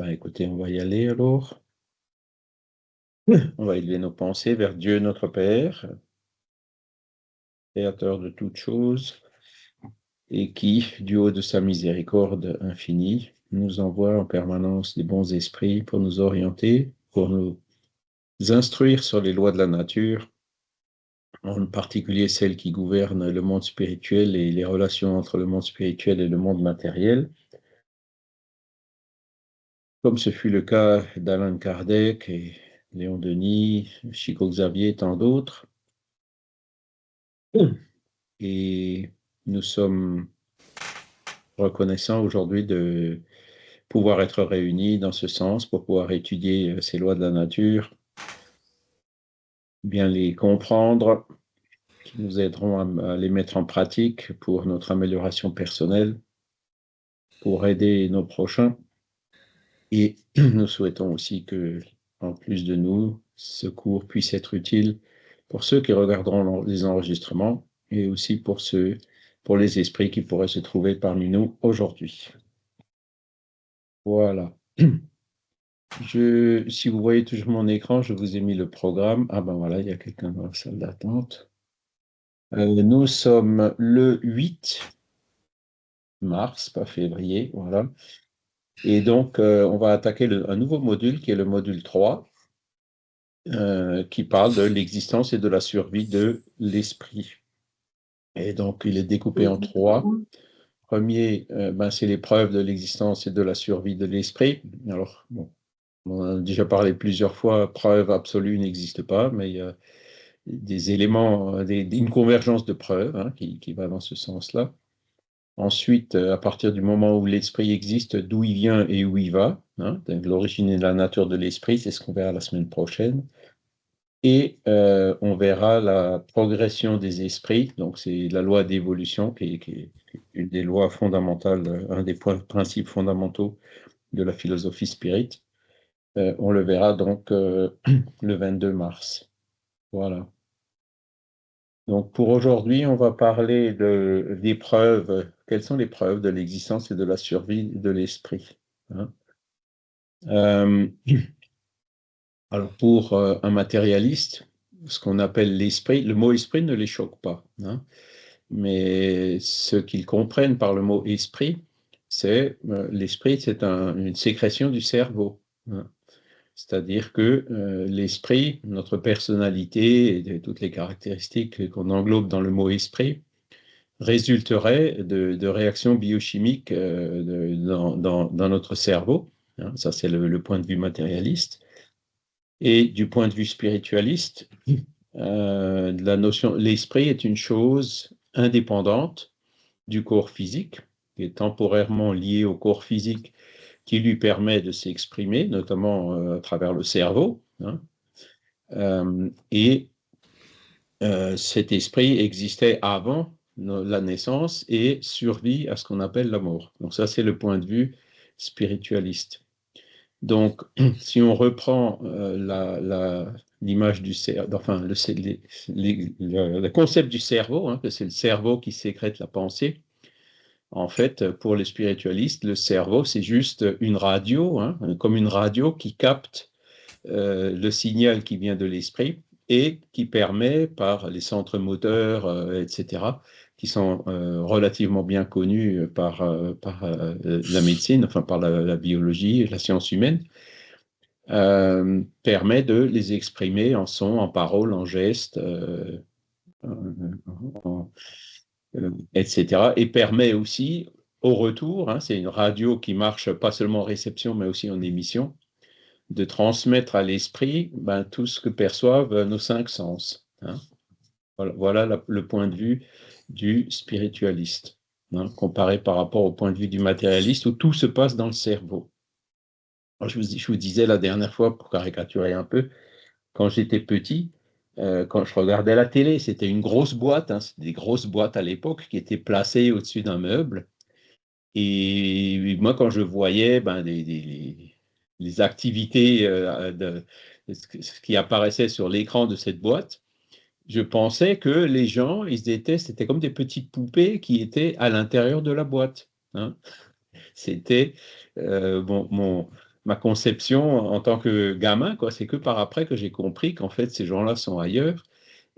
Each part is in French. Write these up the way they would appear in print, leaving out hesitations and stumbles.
Écoutez, on va y aller alors. On va élever nos pensées vers Dieu notre Père, créateur de toutes choses, et qui, du haut de sa miséricorde infinie, nous envoie en permanence des bons esprits pour nous orienter, pour nous instruire sur les lois de la nature, en particulier celles qui gouvernent le monde spirituel et les relations entre le monde spirituel et le monde matériel, comme ce fut le cas d'Alan Kardec et Léon Denis, Chico Xavier et tant d'autres. Et nous sommes reconnaissants aujourd'hui de pouvoir être réunis dans ce sens pour pouvoir étudier ces lois de la nature, bien les comprendre, qui nous aideront à les mettre en pratique pour notre amélioration personnelle, pour aider nos prochains. Et nous souhaitons aussi que, en plus de nous, ce cours puisse être utile pour ceux qui regarderont les enregistrements et aussi pour les esprits qui pourraient se trouver parmi nous aujourd'hui. Voilà. Si vous voyez toujours mon écran, je vous ai mis le programme. Ah ben voilà, il y a quelqu'un dans la salle d'attente. Nous sommes le 8 mars, pas février, voilà. Et donc, on va attaquer un nouveau module qui est le module 3, qui parle de l'existence et de la survie de l'esprit. Et donc, il est découpé en 3. Premier, c'est l'épreuve de l'existence et de la survie de l'esprit. Alors, bon, on en a déjà parlé plusieurs fois, preuve absolue n'existe pas, mais il y a des éléments, une convergence de preuves qui va dans ce sens-là. Ensuite, à partir du moment où l'esprit existe, d'où il vient et où il va, l'origine et la nature de l'esprit, c'est ce qu'on verra la semaine prochaine. Et on verra la progression des esprits, donc c'est la loi d'évolution qui est une des lois fondamentales, un des principes fondamentaux de la philosophie spirit. On le verra donc le 22 mars. Voilà. Donc pour aujourd'hui, on va parler des preuves. Quelles sont les preuves de l'existence et de la survie de l'esprit, Alors pour un matérialiste, ce qu'on appelle l'esprit, le mot esprit ne les choque pas, mais ce qu'ils comprennent par le mot esprit, c'est l'esprit, c'est une sécrétion du cerveau. C'est-à-dire que l'esprit, notre personnalité et toutes les caractéristiques qu'on englobe dans le mot esprit résulteraient de réactions biochimiques dans notre cerveau. Ça, c'est le point de vue matérialiste. Et du point de vue spiritualiste, l'esprit est une chose indépendante du corps physique, qui est temporairement lié au corps physique, qui lui permet de s'exprimer, notamment à travers le cerveau. Et cet esprit existait avant la naissance et survit à ce qu'on appelle la mort. Donc ça, c'est le point de vue spiritualiste. Donc, si on reprend l'image du cerveau, enfin, le concept du cerveau, que c'est le cerveau qui sécrète la pensée, en fait, pour les spiritualistes, le cerveau, c'est juste une radio, comme une radio qui capte le signal qui vient de l'esprit et qui permet, par les centres moteurs, etc., qui sont relativement bien connus par la médecine, enfin par la biologie et la science humaine, permet de les exprimer en son, en parole, en gestes, etc. Et permet aussi, au retour, c'est une radio qui marche pas seulement en réception, mais aussi en émission, de transmettre à l'esprit tout ce que perçoivent nos 5 sens. Voilà le point de vue du spiritualiste, comparé par rapport au point de vue du matérialiste, où tout se passe dans le cerveau. Alors, je vous disais la dernière fois, pour caricaturer un peu, quand j'étais petit, quand je regardais la télé, c'était une grosse boîte, c'était des grosses boîtes à l'époque qui étaient placées au-dessus d'un meuble. Et moi, quand je voyais les activités ce qui apparaissait sur l'écran de cette boîte, je pensais que les gens, c'était comme des petites poupées qui étaient à l'intérieur de la boîte. C'était ma conception en tant que gamin, quoi. C'est que par après que j'ai compris qu'en fait, ces gens-là sont ailleurs.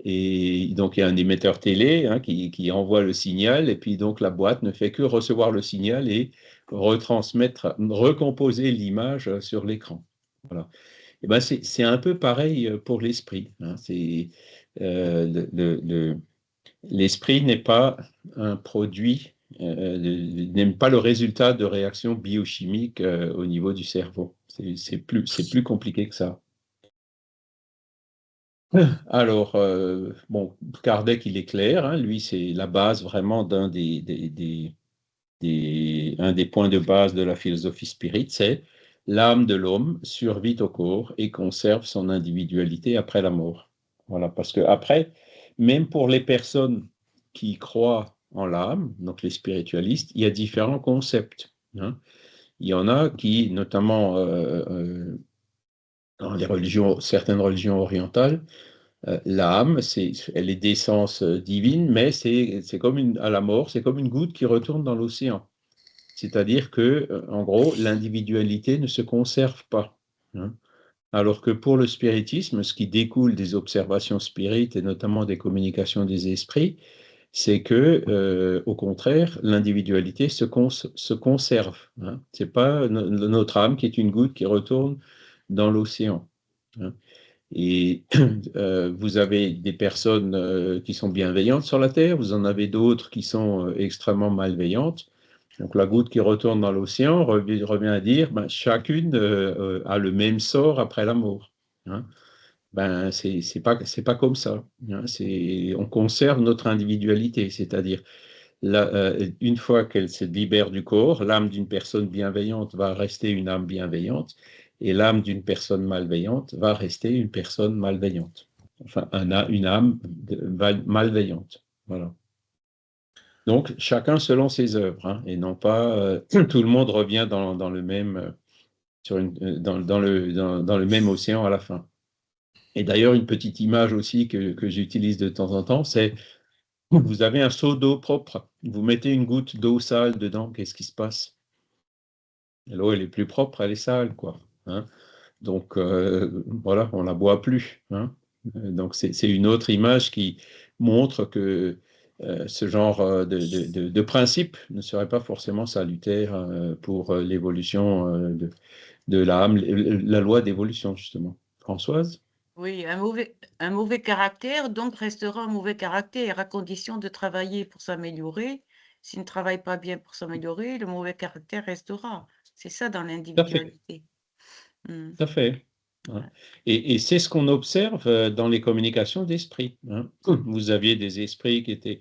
Et donc, il y a un émetteur télé hein, qui envoie le signal, et puis donc la boîte ne fait que recevoir le signal et retransmettre, recomposer l'image sur l'écran. Voilà. Et ben c'est un peu pareil pour l'esprit. Hein. L'esprit n'est pas un produit, n'aime pas le résultat de réactions biochimiques au niveau du cerveau. C'est plus compliqué que ça. Alors, bon, Kardec, il est clair, hein, lui, c'est la base vraiment un des points de base de la philosophie spirit, c'est l'âme de l'homme survit au corps et conserve son individualité après la mort. Voilà, parce que après, même pour les personnes qui croient en l'âme, donc les spiritualistes, il y a différents concepts. Hein. Il y en a qui, notamment dans les religions, certaines religions orientales, l'âme, elle est d'essence divine, mais c'est comme à la mort, c'est comme une goutte qui retourne dans l'océan. C'est-à-dire que, en gros, l'individualité ne se conserve pas. Hein. Alors que pour le spiritisme, ce qui découle des observations spirites et notamment des communications des esprits, c'est que, au contraire, l'individualité se conserve. Hein. C'est pas notre âme qui est une goutte qui retourne dans l'océan. Hein. Et vous avez des personnes qui sont bienveillantes sur la Terre, vous en avez d'autres qui sont extrêmement malveillantes. Donc la goutte qui retourne dans l'océan revient à dire, ben, chacune a le même sort après la mort. Hein. Ben, c'est pas comme ça. Hein. On conserve notre individualité, c'est-à-dire une fois qu'elle se libère du corps, l'âme d'une personne bienveillante va rester une âme bienveillante et l'âme d'une personne malveillante va rester une personne malveillante. Enfin, une âme malveillante. Voilà. Donc, chacun selon ses œuvres, hein, et non pas tout le monde revient dans le même, dans le même océan à la fin. Et d'ailleurs, une petite image aussi que j'utilise de temps en temps, c'est vous avez un seau d'eau propre, vous mettez une goutte d'eau sale dedans, qu'est-ce qui se passe? L'eau, elle est plus propre, elle est sale, quoi. Hein. Donc, voilà, on la boit plus. Hein. Donc, c'est une autre image qui montre que ce genre de principe ne serait pas forcément salutaire pour l'évolution de l'âme, la loi d'évolution, justement. Françoise? Oui, un mauvais caractère, donc, restera un mauvais caractère, à condition de travailler pour s'améliorer. S'il ne travaille pas bien pour s'améliorer, le mauvais caractère restera. C'est ça dans Tout à fait. l'individualité. Mm. Tout à fait. Hein. Ouais. Et c'est ce qu'on observe dans les communications d'esprit. Hein. Vous aviez des esprits qui étaient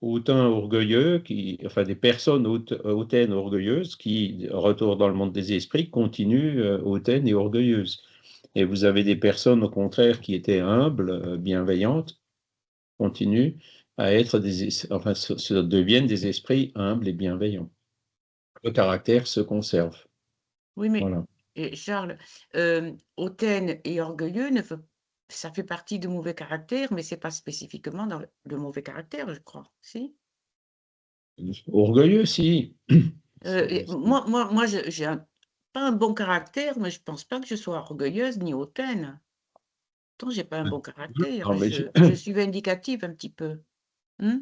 hautains, orgueilleux, enfin des personnes hautaines, orgueilleuses, qui, retour dans le monde des esprits, continuent hautaines et orgueilleuses. Et vous avez des personnes, au contraire, qui étaient humbles, bienveillantes, continuent à être enfin, deviennent des esprits humbles et bienveillants. Le caractère se conserve. Oui, mais Voilà. Charles, hautaine et orgueilleux ça fait partie du mauvais caractère, mais c'est pas spécifiquement dans le mauvais caractère, je crois. Si? Orgueilleux, si. Moi, j'ai pas un bon caractère, mais je pense pas que je sois orgueilleuse ni hautaine. Pourtant, j'ai pas un bon caractère. Non, mais Je suis vindicative un petit peu. Hmm.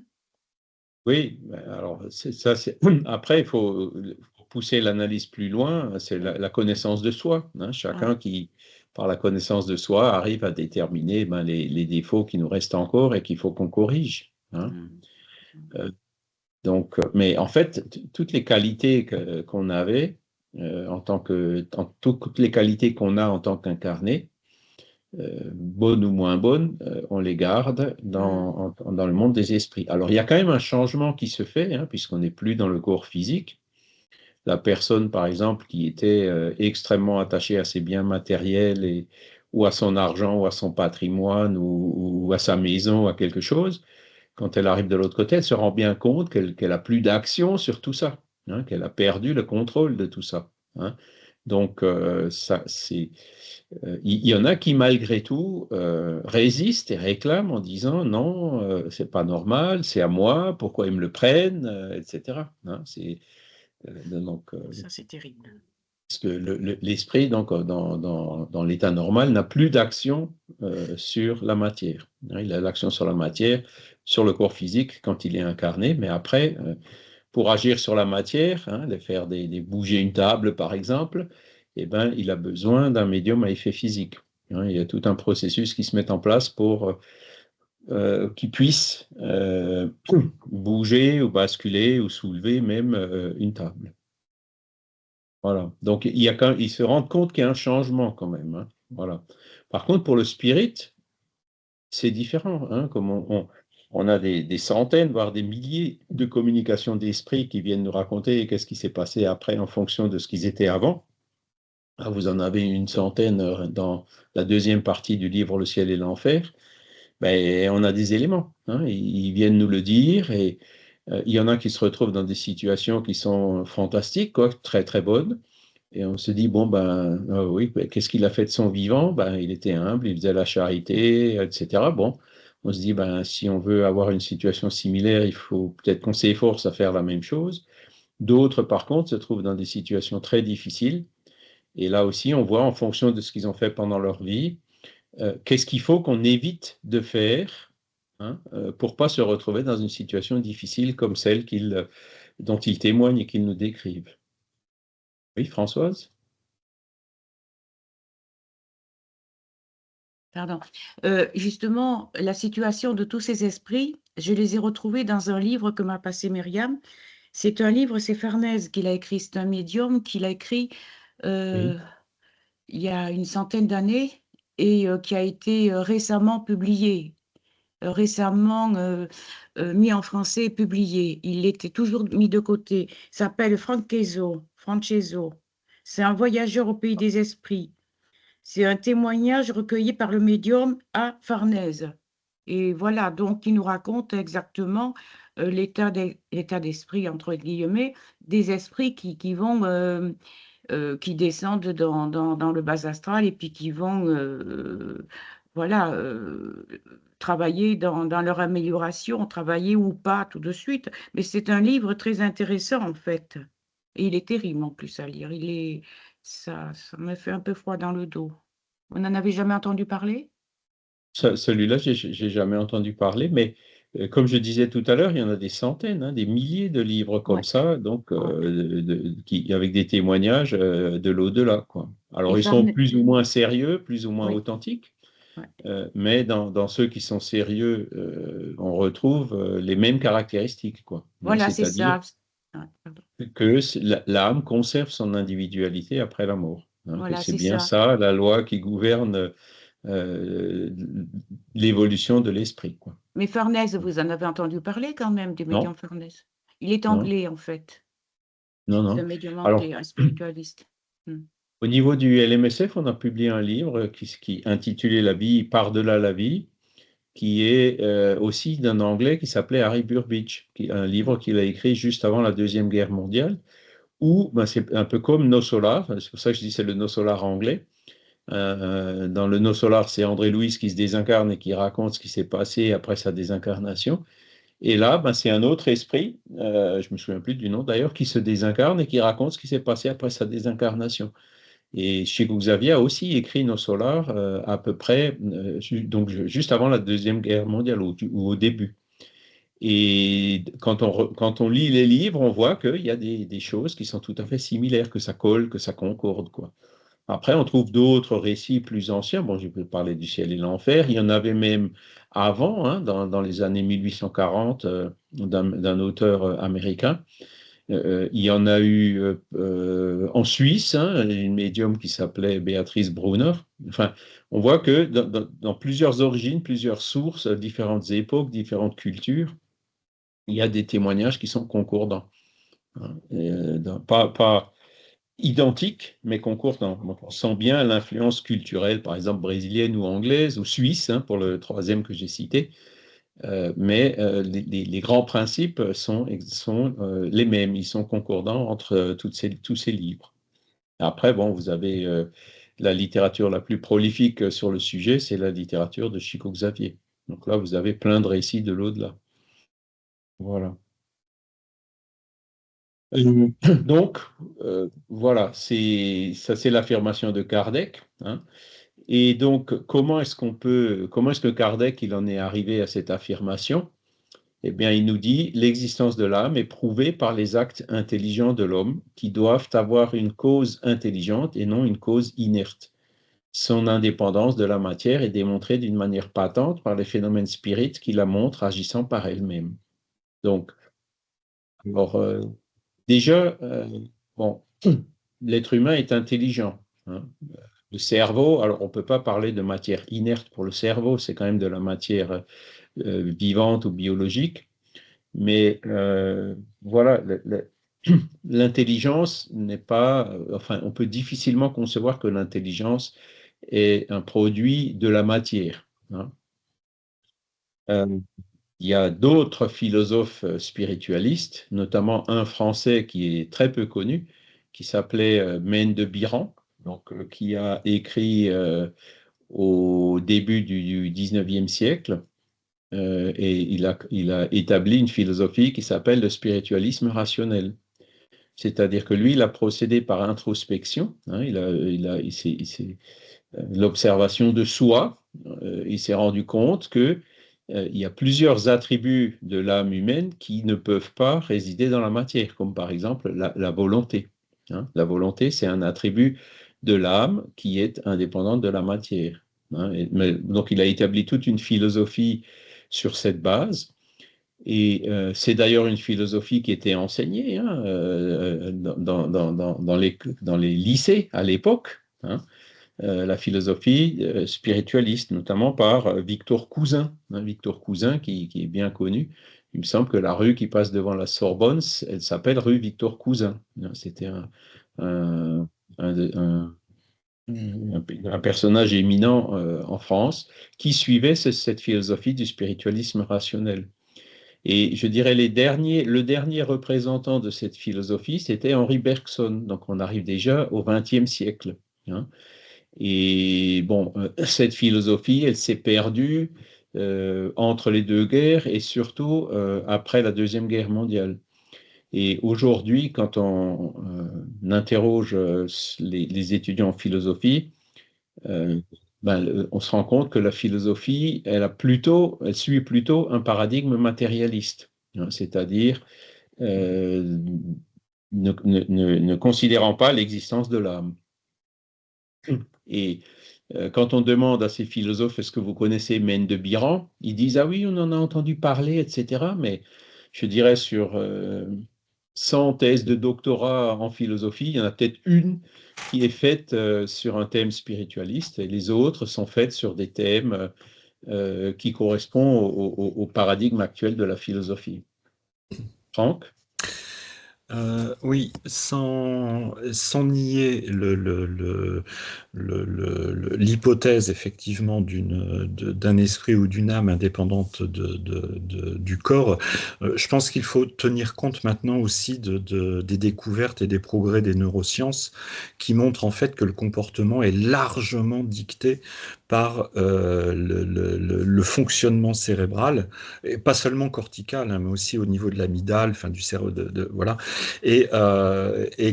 oui, alors ça, après, il faut pousser l'analyse plus loin, c'est la connaissance de soi. Hein. Ouais. Chacun qui, par la connaissance de soi, arrive à déterminer ben, les défauts qui nous restent encore et qu'il faut qu'on corrige. Hein. Hmm. Euh, donc, mais en fait, toutes les qualités qu'on avait toutes les qualités qu'on a en tant qu'incarné, bonnes ou moins bonnes, on les garde Hmm. dans le monde des esprits. Alors, il y a quand même un changement qui se fait, hein, puisqu'on n'est plus dans le corps physique. La personne, par exemple, qui était extrêmement attachée à ses biens matériels ou à son argent, ou à son patrimoine, ou à sa maison, ou à quelque chose, quand elle arrive de l'autre côté, elle se rend bien compte qu'elle a plus d'action sur tout ça, hein, qu'elle a perdu le contrôle de tout ça. Hein. Donc, il y en a qui, malgré tout, résistent et réclament en disant non, c'est pas normal, c'est à moi, pourquoi ils me le prennent, etc. Hein, donc, Ça, c'est terrible. Parce que l'esprit, donc, dans l'état normal, n'a plus d'action sur la matière. Il a l'action sur la matière, sur le corps physique quand il est incarné, mais après, pour agir sur la matière, faire bouger une table, par exemple, eh ben, il a besoin d'un médium à effet physique. Il y a tout un processus qui se met en place pour qu'il puisse bouger ou basculer ou soulever même une table. Voilà. Donc, ils se rendent compte qu'il y a un changement quand même. Voilà. Par contre, pour le spirit, c'est différent. Comme on a des centaines, voire des milliers de communications d'esprit qui viennent nous raconter qu'est-ce qui s'est passé après en fonction de ce qu'ils étaient avant. Vous en avez une centaine dans la deuxième partie du livre Le ciel et l'enfer. Ben, on a des éléments. Ils viennent nous le dire et il y en a qui se retrouvent dans des situations qui sont fantastiques, quoi, très très bonnes. Et on se dit, bon, ben oui, ben, qu'est-ce qu'il a fait de son vivant? Ben, il était humble, il faisait la charité, etc. Bon, on se dit, ben, si on veut avoir une situation similaire, il faut peut-être qu'on s'efforce à faire la même chose. D'autres, par contre, se trouvent dans des situations très difficiles. Et là aussi, on voit en fonction de ce qu'ils ont fait pendant leur vie, qu'est-ce qu'il faut qu'on évite de faire pour pas se retrouver dans une situation difficile comme celle dont ils témoignent et qu'ils nous décrivent. Oui, Françoise? Pardon. Justement, la situation de tous ces esprits, je les ai retrouvés dans un livre que m'a passé Myriam. C'est un livre, c'est Farnèse qui l'a écrit, c'est un médium qui l'a écrit Oui. il y a une centaine d'années et qui a été récemment publié, récemment mis en français et publié. Il était toujours mis de côté. Il s'appelle Francesco. C'est un voyageur au pays des esprits. C'est un témoignage recueilli par le médium à Farnèse. Et voilà, donc il nous raconte exactement l'état d'esprit, entre guillemets, des esprits qui vont, qui descendent dans le bas astral et puis qui vont, voilà, travailler dans leur amélioration, travailler ou pas tout de suite. Mais c'est un livre très intéressant, en fait. Et il est terrible en plus à lire. Ça me fait un peu froid dans le dos. Vous n'en avez jamais entendu parler? Celui-là, j'ai jamais entendu parler, mais comme je disais tout à l'heure, il y en a des centaines, des milliers de livres Oui, comme ça, donc ouais. avec des témoignages de l'au-delà, quoi. Et Alors, ils sont Farnèse, plus ou moins sérieux, plus ou moins oui, authentiques, ouais. mais dans ceux qui sont sérieux, on retrouve les mêmes caractéristiques, quoi. Voilà, c'est C'est-à-dire ça. Ouais, pardon. que l'âme conserve son individualité après la mort, que Voilà, c'est c'est bien ça. ça la loi qui gouverne euh, l'évolution de l'esprit, quoi. Mais Farnèse, vous en avez entendu parler quand même du médium Non, Farnèse. Il est non, anglais, en fait. non, C'est non. un médium Alors, anglais, un spiritualiste. Hmm. au niveau du LMSF, on a publié un livre qui intitulé La vie par-delà la vie, qui est aussi d'un Anglais qui s'appelait Harry Burbidge, un livre qu'il a écrit juste avant la Deuxième Guerre mondiale, où ben, c'est un peu comme No Solar, c'est pour ça que je dis c'est le No Solar anglais. Dans le No Solar, c'est André Louis qui se désincarne et qui raconte ce qui s'est passé après sa désincarnation. Et là, ben, c'est un autre esprit, je me souviens plus du nom d'ailleurs, qui se désincarne et qui raconte ce qui s'est passé après sa désincarnation. Et Chico Xavier a aussi écrit Nos Solars à peu près, donc juste avant la Deuxième Guerre mondiale ou au début. Et quand on lit les livres, on voit qu'il y a des choses qui sont tout à fait similaires, que ça colle, que ça concorde, quoi. Après, on trouve d'autres récits plus anciens. Bon, je peux parler du ciel et l'enfer. Il y en avait même avant, dans les années 1840, d'un auteur américain. Il y en a eu en Suisse, une médium qui s'appelait Béatrice Brunner. Enfin, on voit que dans plusieurs origines, plusieurs sources, différentes époques, différentes cultures, il y a des témoignages qui sont concordants. Pas identiques, mais concordants. Donc, on sent bien l'influence culturelle, par exemple brésilienne ou anglaise ou suisse, pour le troisième que j'ai cité. Mais les grands principes sont les mêmes, ils sont concordants entre tous ces livres. Après, bon, vous avez la littérature la plus prolifique sur le sujet, c'est la littérature de Chico Xavier. Donc là, vous avez plein de récits de l'au-delà. Voilà. Donc, voilà, ça c'est l'affirmation de Kardec, hein. Et donc, comment est-ce que Kardec il en est arrivé à cette affirmation? Eh bien, il nous dit, l'existence de l'âme est prouvée par les actes intelligents de l'homme qui doivent avoir une cause intelligente et non une cause inerte. Son indépendance de la matière est démontrée d'une manière patente par les phénomènes spirites qui la montrent agissant par elle-même. Donc, alors, déjà, bon, l'être humain est intelligent, hein. Le cerveau, alors on ne peut pas parler de matière inerte pour le cerveau, c'est quand même de la matière vivante ou biologique, mais voilà, l'intelligence n'est pas, enfin, on peut difficilement concevoir que l'intelligence est un produit de la matière, hein. Euh, il y a d'autres philosophes spiritualistes, notamment un français qui est très peu connu, qui s'appelait Maine de Biran, donc, qui a écrit au début du 19e siècle, et il a établi une philosophie qui s'appelle le spiritualisme rationnel. C'est-à-dire que lui, il a procédé par introspection, hein, l'observation de soi. Il s'est rendu compte que il y a plusieurs attributs de l'âme humaine qui ne peuvent pas résider dans la matière, comme par exemple la volonté, hein. La volonté, c'est un attribut de l'âme qui est indépendante de la matière, hein. Donc, il a établi toute une philosophie sur cette base. Et c'est d'ailleurs une philosophie qui était enseignée, hein, dans les lycées à l'époque, hein, la philosophie spiritualiste, notamment par Victor Cousin, hein, Victor Cousin qui est bien connu. Il me semble que la rue qui passe devant la Sorbonne, elle s'appelle rue Victor Cousin, hein. C'était un, un- un- un personnage éminent en France qui suivait cette philosophie du spiritualisme rationnel. Et je dirais le dernier représentant de cette philosophie, c'était Henri Bergson. Donc on arrive déjà au XXe siècle, hein. Et bon, cette philosophie, elle s'est perdue entre les deux guerres et surtout après la Deuxième Guerre mondiale. Et aujourd'hui, quand on interroge les étudiants en philosophie, euh, on se rend compte que la philosophie, elle suit plutôt un paradigme matérialiste, hein, c'est-à-dire euh, ne considérant pas l'existence de l'âme. Et quand on demande à ces philosophes, est-ce que vous connaissez Maine de Biran? Ils disent, ah oui, on en a entendu parler, etc. Mais je dirais sur 100 thèses de doctorat en philosophie, il y en a peut-être une qui est faite sur un thème spiritualiste et les autres sont faites sur des thèmes qui correspondent au paradigme actuel de la philosophie. Franck? Oui, sans nier l'hypothèse effectivement d'un esprit ou d'une âme indépendante du corps, je pense qu'il faut tenir compte maintenant aussi des découvertes et des progrès des neurosciences qui montrent en fait que le comportement est largement dicté par le fonctionnement cérébral, et pas seulement cortical, hein, mais aussi au niveau de l'amygdale, enfin du cerveau, voilà, et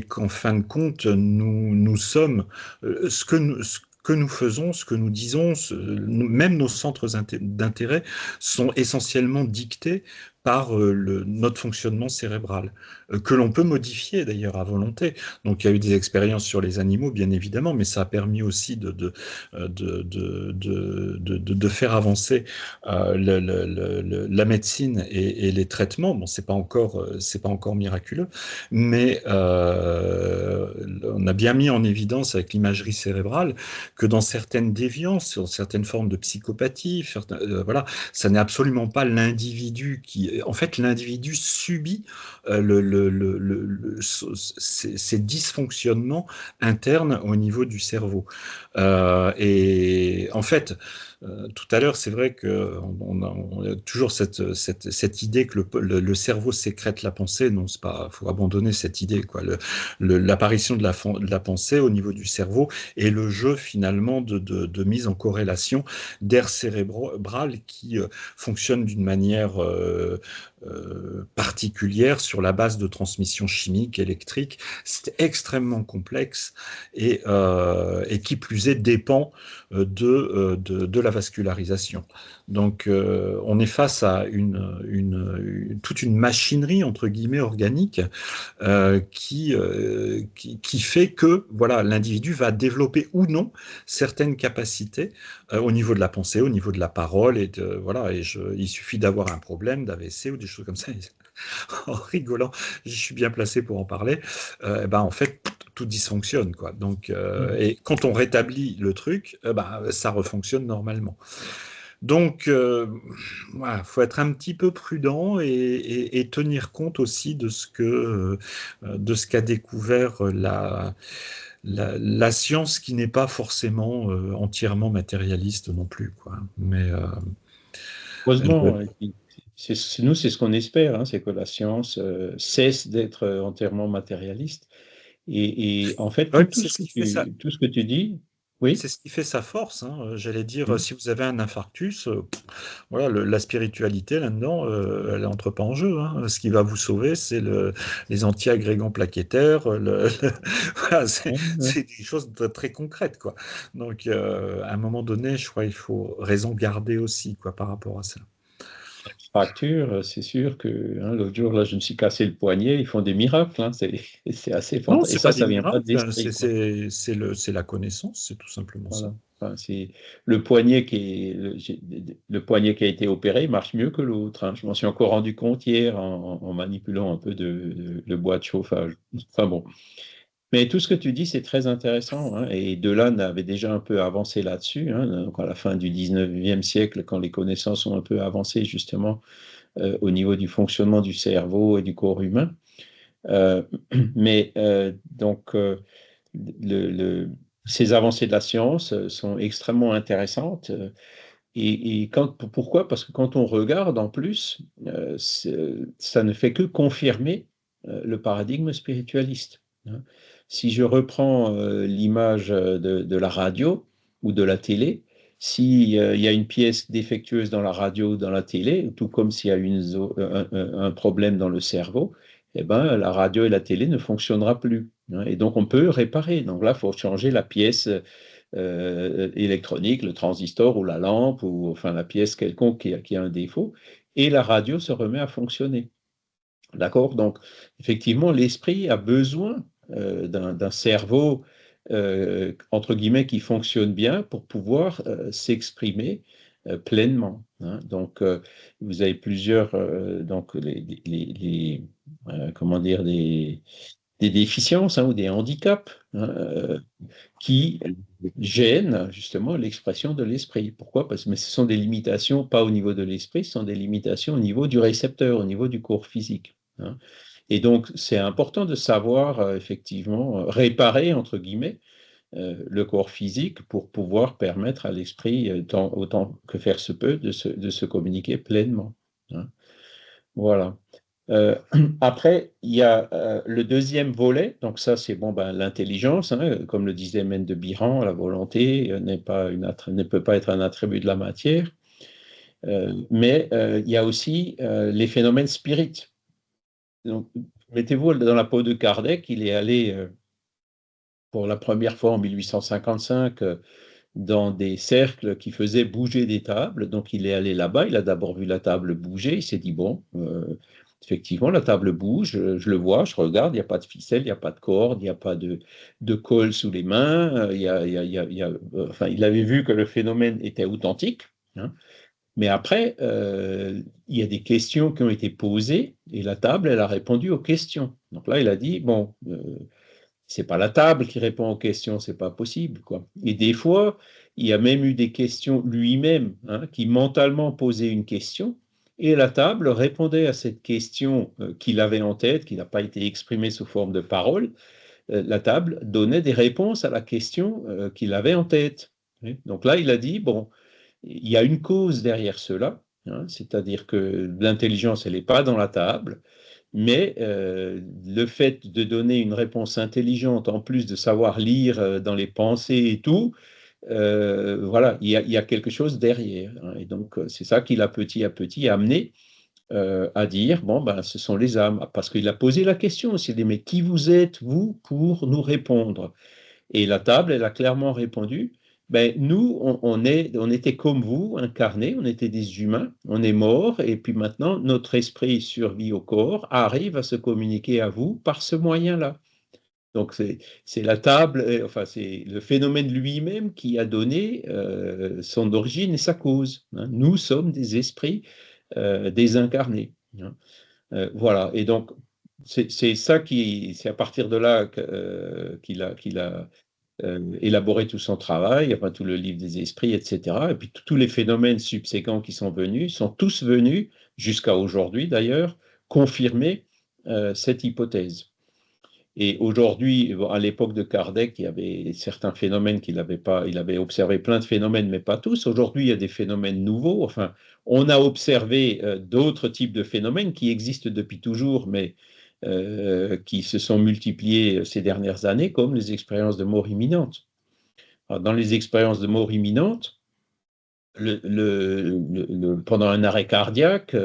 qu'en fin de compte, nous sommes ce que nous faisons, ce que nous disons, même nos centres d'intérêt sont essentiellement dictés par notre fonctionnement cérébral, que l'on peut modifier d'ailleurs à volonté. Donc il y a eu des expériences sur les animaux, bien évidemment, mais ça a permis aussi de faire avancer la médecine et les traitements. Bon, c'est pas encore miraculeux, mais on a bien mis en évidence avec l'imagerie cérébrale que dans certaines déviances, dans certaines formes de psychopathie, voilà, ça n'est absolument pas l'individu qui, en fait, l'individu subit ces dysfonctionnements internes au niveau du cerveau. Et en fait, tout à l'heure, c'est vrai qu'on a toujours cette idée que le cerveau sécrète la pensée. Non, c'est pas, faut abandonner cette idée, quoi. L'apparition de la pensée au niveau du cerveau et le jeu finalement de mise en corrélation d'aires cérébrales qui fonctionnent d'une manière particulière sur la base de transmission chimique, électrique. C'est extrêmement complexe et qui plus est dépend de la vascularisation. Donc, on est face à toute une machinerie, entre guillemets, organique, qui fait que voilà, l'individu va développer ou non certaines capacités au niveau de la pensée, au niveau de la parole, voilà, il suffit d'avoir un problème d'AVC ou des choses comme ça. En rigolant, je suis bien placé pour en parler. En fait, tout dysfonctionne, quoi. Donc, et quand on rétablit le truc, ça refonctionne normalement. Donc, voilà, faut être un petit peu prudent et tenir compte aussi de ce qu'a découvert la science, qui n'est pas forcément entièrement matérialiste non plus, quoi. Mais Heureusement, et puis, nous, c'est ce qu'on espère, hein, c'est que la science cesse d'être entièrement matérialiste. Et en fait, ouais, tout c'est ce ce que qui fait ça. tout ce que tu dis, oui. C'est ce qui fait sa force, hein. J'allais dire, Mm. si vous avez un infarctus, voilà, la spiritualité là-dedans, elle n'entre pas en jeu, hein. Ce qui va vous sauver, c'est les anti-agrégants plaquettaires. Voilà, Ouais, ouais. c'est des choses très concrètes, quoi. Donc, à un moment donné, je crois qu'il faut raison garder aussi, quoi, par rapport à ça. Fracture, c'est sûr que hein, l'autre jour, là, je me suis cassé le poignet, ils font des miracles, hein, c'est assez Non, fantastique. Et c'est pas des ça vient pas de miracles, hein. l'esprit, quoi. C'est la connaissance, c'est tout simplement ça. Voilà. Enfin, c'est le poignet le poignet qui a été opéré marche mieux que l'autre, hein. Je m'en suis encore rendu compte hier en manipulant un peu le bois de chauffage. Enfin bon. Mais tout ce que tu dis, c'est très intéressant, hein, et Delane avait déjà un peu avancé là-dessus, hein, donc à la fin du 19e siècle, quand les connaissances ont un peu avancé justement au niveau du fonctionnement du cerveau et du corps humain. Euh, mais donc, le, le- ces avancées de la science sont extrêmement intéressantes. Pourquoi? Parce que quand on regarde en plus, ça ne fait que confirmer le paradigme spiritualiste, hein. Si je reprends l'image de la radio ou de la télé, s'il y a une pièce défectueuse dans la radio ou dans la télé, tout comme s'il y a un problème dans le cerveau, eh ben, la radio et la télé ne fonctionnera plus, hein. Et donc, on peut réparer. Donc là, il faut changer la pièce électronique, le transistor ou la lampe, ou enfin la pièce quelconque qui a un défaut, et la radio se remet à fonctionner. D'accord? Donc, effectivement, l'esprit a besoin d'un cerveau, entre guillemets, qui fonctionne bien pour pouvoir s'exprimer pleinement, hein. Donc, vous avez plusieurs, donc comment dire, des déficiences, hein, ou des handicaps, hein, qui gênent justement l'expression de l'esprit. Pourquoi? Parce que mais ce sont des limitations, pas au niveau de l'esprit, ce sont des limitations au niveau du récepteur, au niveau du corps physique, hein. Et donc, c'est important de savoir effectivement réparer, entre guillemets, le corps physique pour pouvoir permettre à l'esprit, autant que faire se peut, de se communiquer pleinement, hein. Voilà. Euh, Après, il y a le deuxième volet, donc ça c'est bon, ben, l'intelligence, hein, comme le disait Mène de Biran, la volonté ne peut pas être un attribut de la matière. Mais il y a aussi les phénomènes spirites. Donc, mettez-vous dans la peau de Kardec, il est allé pour la première fois en 1855 dans des cercles qui faisaient bouger des tables. Donc il est allé là-bas, il a d'abord vu la table bouger, il s'est dit, bon, effectivement, la table bouge, je le vois, je regarde, il n'y a pas de ficelle, il n'y a pas de corde, il n'y a pas de colle sous les mains, enfin, il avait vu que le phénomène était authentique, hein. Mais après, il y a des questions qui ont été posées et la table, elle a répondu aux questions. Donc là, il a dit, bon, c'est pas la table qui répond aux questions, c'est pas possible, quoi. Et des fois, il y a même eu des questions lui-même, hein, qui mentalement posait une question et la table répondait à cette question qu'il avait en tête, qui n'a pas été exprimée sous forme de parole. La table donnait des réponses à la question qu'il avait en tête, hein. Donc là, il a dit, bon, il y a une cause derrière cela, hein, c'est-à-dire que l'intelligence, elle n'est pas dans la table, mais le fait de donner une réponse intelligente, en plus de savoir lire dans les pensées et tout, voilà, il y a quelque chose derrière, hein. Et donc, c'est ça qui l'a petit à petit amené à dire, bon, ben, ce sont les âmes. Parce qu'il a posé la question aussi, il dit, mais qui vous êtes, vous, pour nous répondre? Et la table, elle a clairement répondu, ben, nous, on était comme vous, incarnés, on était des humains, on est morts, et puis maintenant, notre esprit survit au corps, arrive à se communiquer à vous par ce moyen-là. Donc, c'est la table, enfin, c'est le phénomène lui-même qui a donné son origine et sa cause, hein. Nous sommes des esprits désincarnés, hein. Voilà, et donc, c'est ça c'est à partir de là qu'il a élaboré tout son travail, enfin tout le livre des esprits, etc. Et puis tous les phénomènes subséquents qui sont venus sont tous venus, jusqu'à aujourd'hui d'ailleurs, confirmer cette hypothèse. Et aujourd'hui, bon, à l'époque de Kardec, il y avait certains phénomènes qu'il n'avait pas, il avait observé plein de phénomènes, mais pas tous. Aujourd'hui, il y a des phénomènes nouveaux. Enfin, on a observé d'autres types de phénomènes qui existent depuis toujours, mais qui se sont multipliés ces dernières années, comme les expériences de mort imminente. Alors, dans les expériences de mort imminente, pendant un arrêt cardiaque,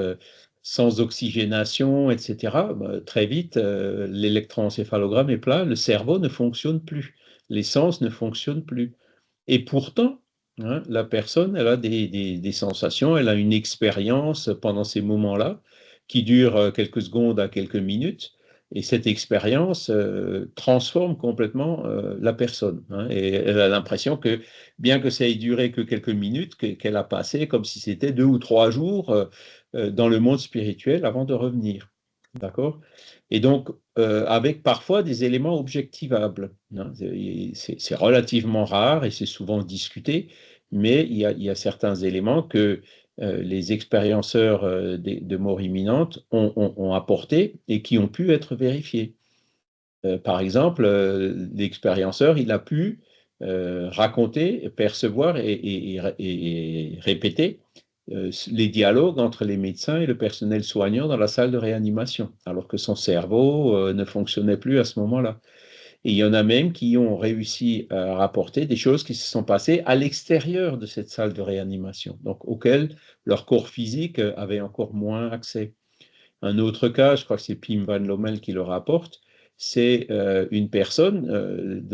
sans oxygénation, etc., bah, très vite, l'électroencéphalogramme est plat, le cerveau ne fonctionne plus, les sens ne fonctionnent plus. Et pourtant, hein, la personne, elle a des sensations, elle a une expérience pendant ces moments-là qui dure quelques secondes à quelques minutes. Et cette expérience transforme complètement la personne, hein, et elle a l'impression que, bien que ça ait duré que quelques minutes, qu'elle a passé comme si c'était 2 ou 3 jours dans le monde spirituel avant de revenir. D'accord? Et donc, avec parfois des éléments objectivables, hein. C'est relativement rare et c'est souvent discuté, mais il y a certains éléments que les expérienceurs de mort imminente ont apportés et qui ont pu être vérifiés. Par exemple, l'expérienceur, il a pu raconter, percevoir et répéter les dialogues entre les médecins et le personnel soignant dans la salle de réanimation, alors que son cerveau ne fonctionnait plus à ce moment-là. Et il y en a même qui ont réussi à rapporter des choses qui se sont passées à l'extérieur de cette salle de réanimation, donc auxquelles leur corps physique avait encore moins accès. Un autre cas, je crois que c'est Pim Van Lommel qui le rapporte, c'est une personne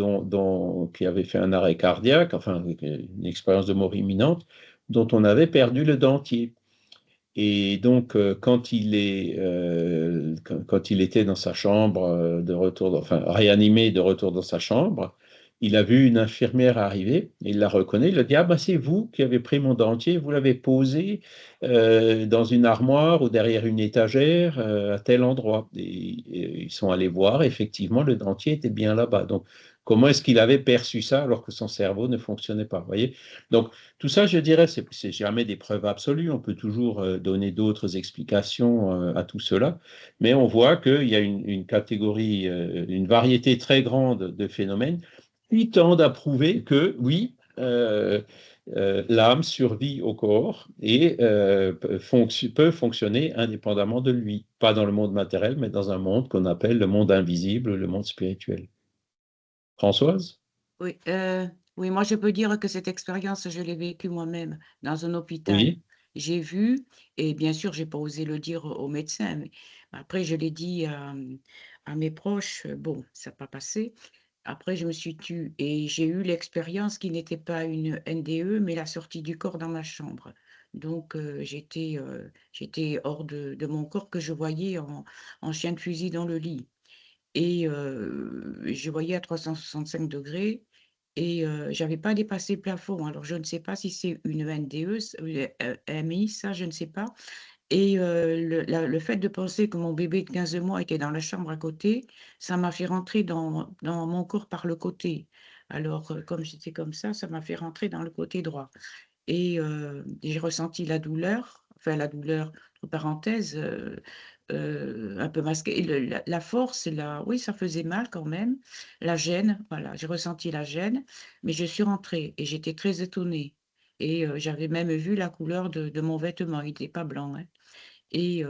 qui avait fait un arrêt cardiaque, enfin une expérience de mort imminente, dont on avait perdu le dentier. Et donc, quand il était dans sa chambre de retour, enfin réanimé de retour dans sa chambre, il a vu une infirmière arriver, il la reconnaît, il a dit, ah ben c'est vous qui avez pris mon dentier, vous l'avez posé dans une armoire ou derrière une étagère à tel endroit. Et ils sont allés voir, effectivement, le dentier était bien là-bas. Donc, comment est-ce qu'il avait perçu ça alors que son cerveau ne fonctionnait pas, vous voyez? Donc, tout ça, je dirais, c'est jamais des preuves absolues. On peut toujours donner d'autres explications à tout cela, mais on voit qu'il y a une catégorie, une variété très grande de phénomènes qui tendent à prouver que oui, l'âme survit au corps et peut fonctionner indépendamment de lui, pas dans le monde matériel, mais dans un monde qu'on appelle le monde invisible, le monde spirituel. Françoise? Oui, oui, moi je peux dire que cette expérience, je l'ai vécue moi-même dans un hôpital. Oui, J'ai vu, et bien sûr, j'ai pas osé le dire au médecin, mais après je l'ai dit à mes proches, bon, ça n'a pas passé. Après, je me suis tue et j'ai eu l'expérience qui n'était pas une NDE, mais la sortie du corps dans ma chambre. Donc, j'étais hors de mon corps que je voyais en chien de fusil dans le lit. Et je voyais à 365 degrés et j'avais pas dépassé le plafond. Alors je ne sais pas si c'est une NDE, MI, ça, je ne sais pas. Et le fait de penser que mon bébé de 15 mois était dans la chambre à côté, ça m'a fait rentrer dans mon corps par le côté. Alors, comme j'étais comme ça m'a fait rentrer dans le côté droit. Et j'ai ressenti la douleur, enfin la douleur, entre parenthèses, un peu masquée. Et la force, oui, ça faisait mal quand même. La gêne, voilà, j'ai ressenti la gêne, mais je suis rentrée et j'étais très étonnée. Et j'avais même vu la couleur de mon vêtement, il n'était pas blanc, hein. Et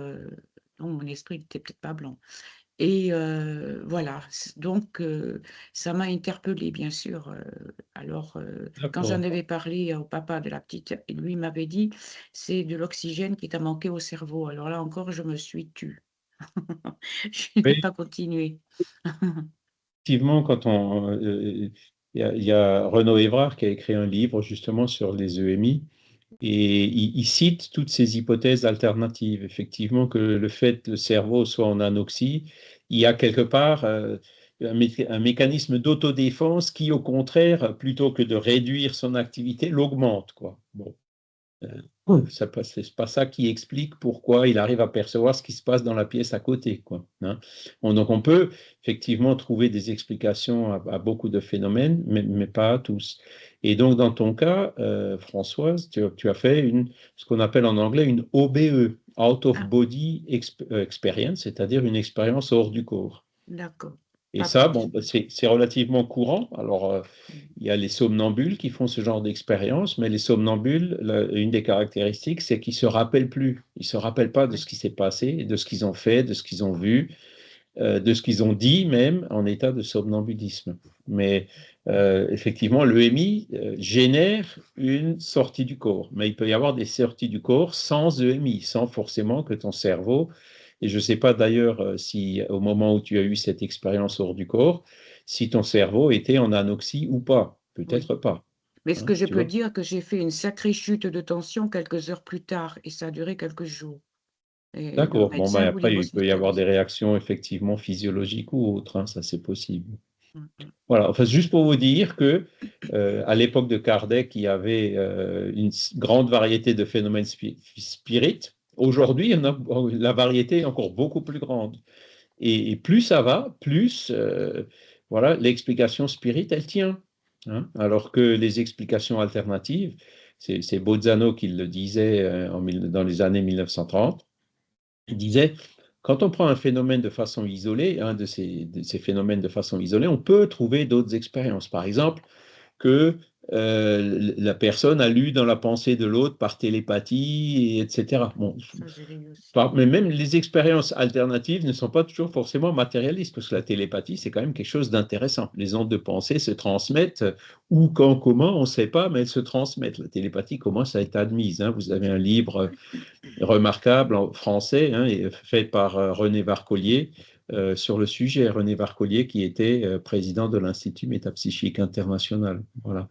non, mon esprit n'était peut-être pas blanc. Et voilà, donc ça m'a interpellée, bien sûr, Alors, quand j'en D'accord. avais parlé au papa de la petite, lui m'avait dit, c'est de l'oxygène qui t'a manqué au cerveau. Alors là encore, je me suis tue. Je n'ai Oui, pas continué. effectivement, il y a Renaud Évrard qui a écrit un livre justement sur les EMI et il cite toutes ces hypothèses alternatives. Effectivement, que le fait que le cerveau soit en anoxie, il y a quelque part un mécanisme d'autodéfense qui, au contraire, plutôt que de réduire son activité, l'augmente, quoi. Bon. C'est pas ça qui explique pourquoi il arrive à percevoir ce qui se passe dans la pièce à côté, quoi, hein. Donc on peut effectivement trouver des explications à beaucoup de phénomènes, mais pas à tous. Et donc dans ton cas, Françoise, tu as fait ce qu'on appelle en anglais une OBE, Out of Ah, Body Experience, c'est-à-dire une expérience hors du corps. d'accord. Et Pas ça, plus. bon, bah, c'est relativement courant. Alors, il y a les somnambules qui font ce genre d'expérience, mais les somnambules, une des caractéristiques, c'est qu'ils ne se rappellent plus. Ils ne se rappellent pas de Oui, ce qui s'est passé, de ce qu'ils ont fait, de ce qu'ils ont vu, de ce qu'ils ont dit même en état de somnambulisme. Mais effectivement, l'EMI génère une sortie du corps. Mais il peut y avoir des sorties du corps sans EMI, sans forcément que ton cerveau, et je ne sais pas d'ailleurs si au moment où tu as eu cette expérience hors du corps, si ton cerveau était en anoxie ou pas. oui. Peut-être pas, Mais ce hein, que je tu peux vois. dire, que j'ai fait une sacrée chute de tension quelques heures plus tard, et ça a duré quelques jours. Et le D'accord. Bon, ben médecin voulait après, il peut y avoir des m'hospitaliser. réactions effectivement physiologiques ou autres, hein, ça c'est possible. Mm, mm. Voilà, enfin, juste pour vous dire que à l'époque de Kardec, il y avait une grande variété de phénomènes spirites. Aujourd'hui, la variété est encore beaucoup plus grande. Et plus ça va, plus voilà, l'explication spirit, elle tient, hein. Alors que les explications alternatives, c'est Bozzano qui le disait dans les années 1930, il disait, quand on prend un phénomène de façon isolée, un de ces phénomènes de façon isolée, on peut trouver d'autres expériences. Par exemple, que la personne a lu dans la pensée de l'autre par télépathie, etc. Oui, Bon, ça j'ai lu aussi. mais même les expériences alternatives ne sont pas toujours forcément matérialistes, parce que la télépathie, c'est quand même quelque chose d'intéressant. Les ondes de pensée se transmettent, où, quand, comment, on ne sait pas, mais elles se transmettent. La télépathie commence à être admise, hein. Vous avez un livre remarquable en français, hein, fait par René Varcollier sur le sujet. René Varcollier qui était président de l'Institut métapsychique international. Voilà.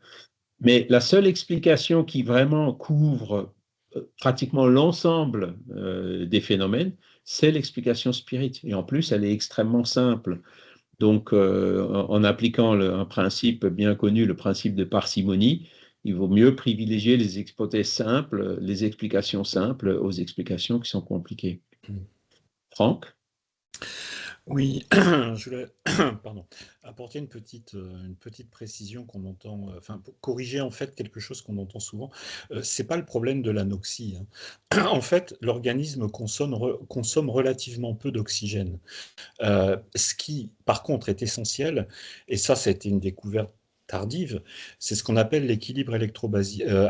Mais la seule explication qui vraiment couvre pratiquement l'ensemble des phénomènes, c'est l'explication spirit. Et en plus, elle est extrêmement simple. Donc, en appliquant un principe bien connu, le principe de parcimonie, il vaut mieux privilégier les hypothèses simples, les explications simples aux explications qui sont compliquées. Franck? Oui, je voulais pardon, apporter une petite précision qu'on entend, enfin, pour corriger en fait quelque chose qu'on entend souvent. C'est pas le problème de l'anoxie, hein. En fait, l'organisme consomme relativement peu d'oxygène. Ce qui, par contre, est essentiel, et ça, c'était une découverte tardive, c'est ce qu'on appelle l'équilibre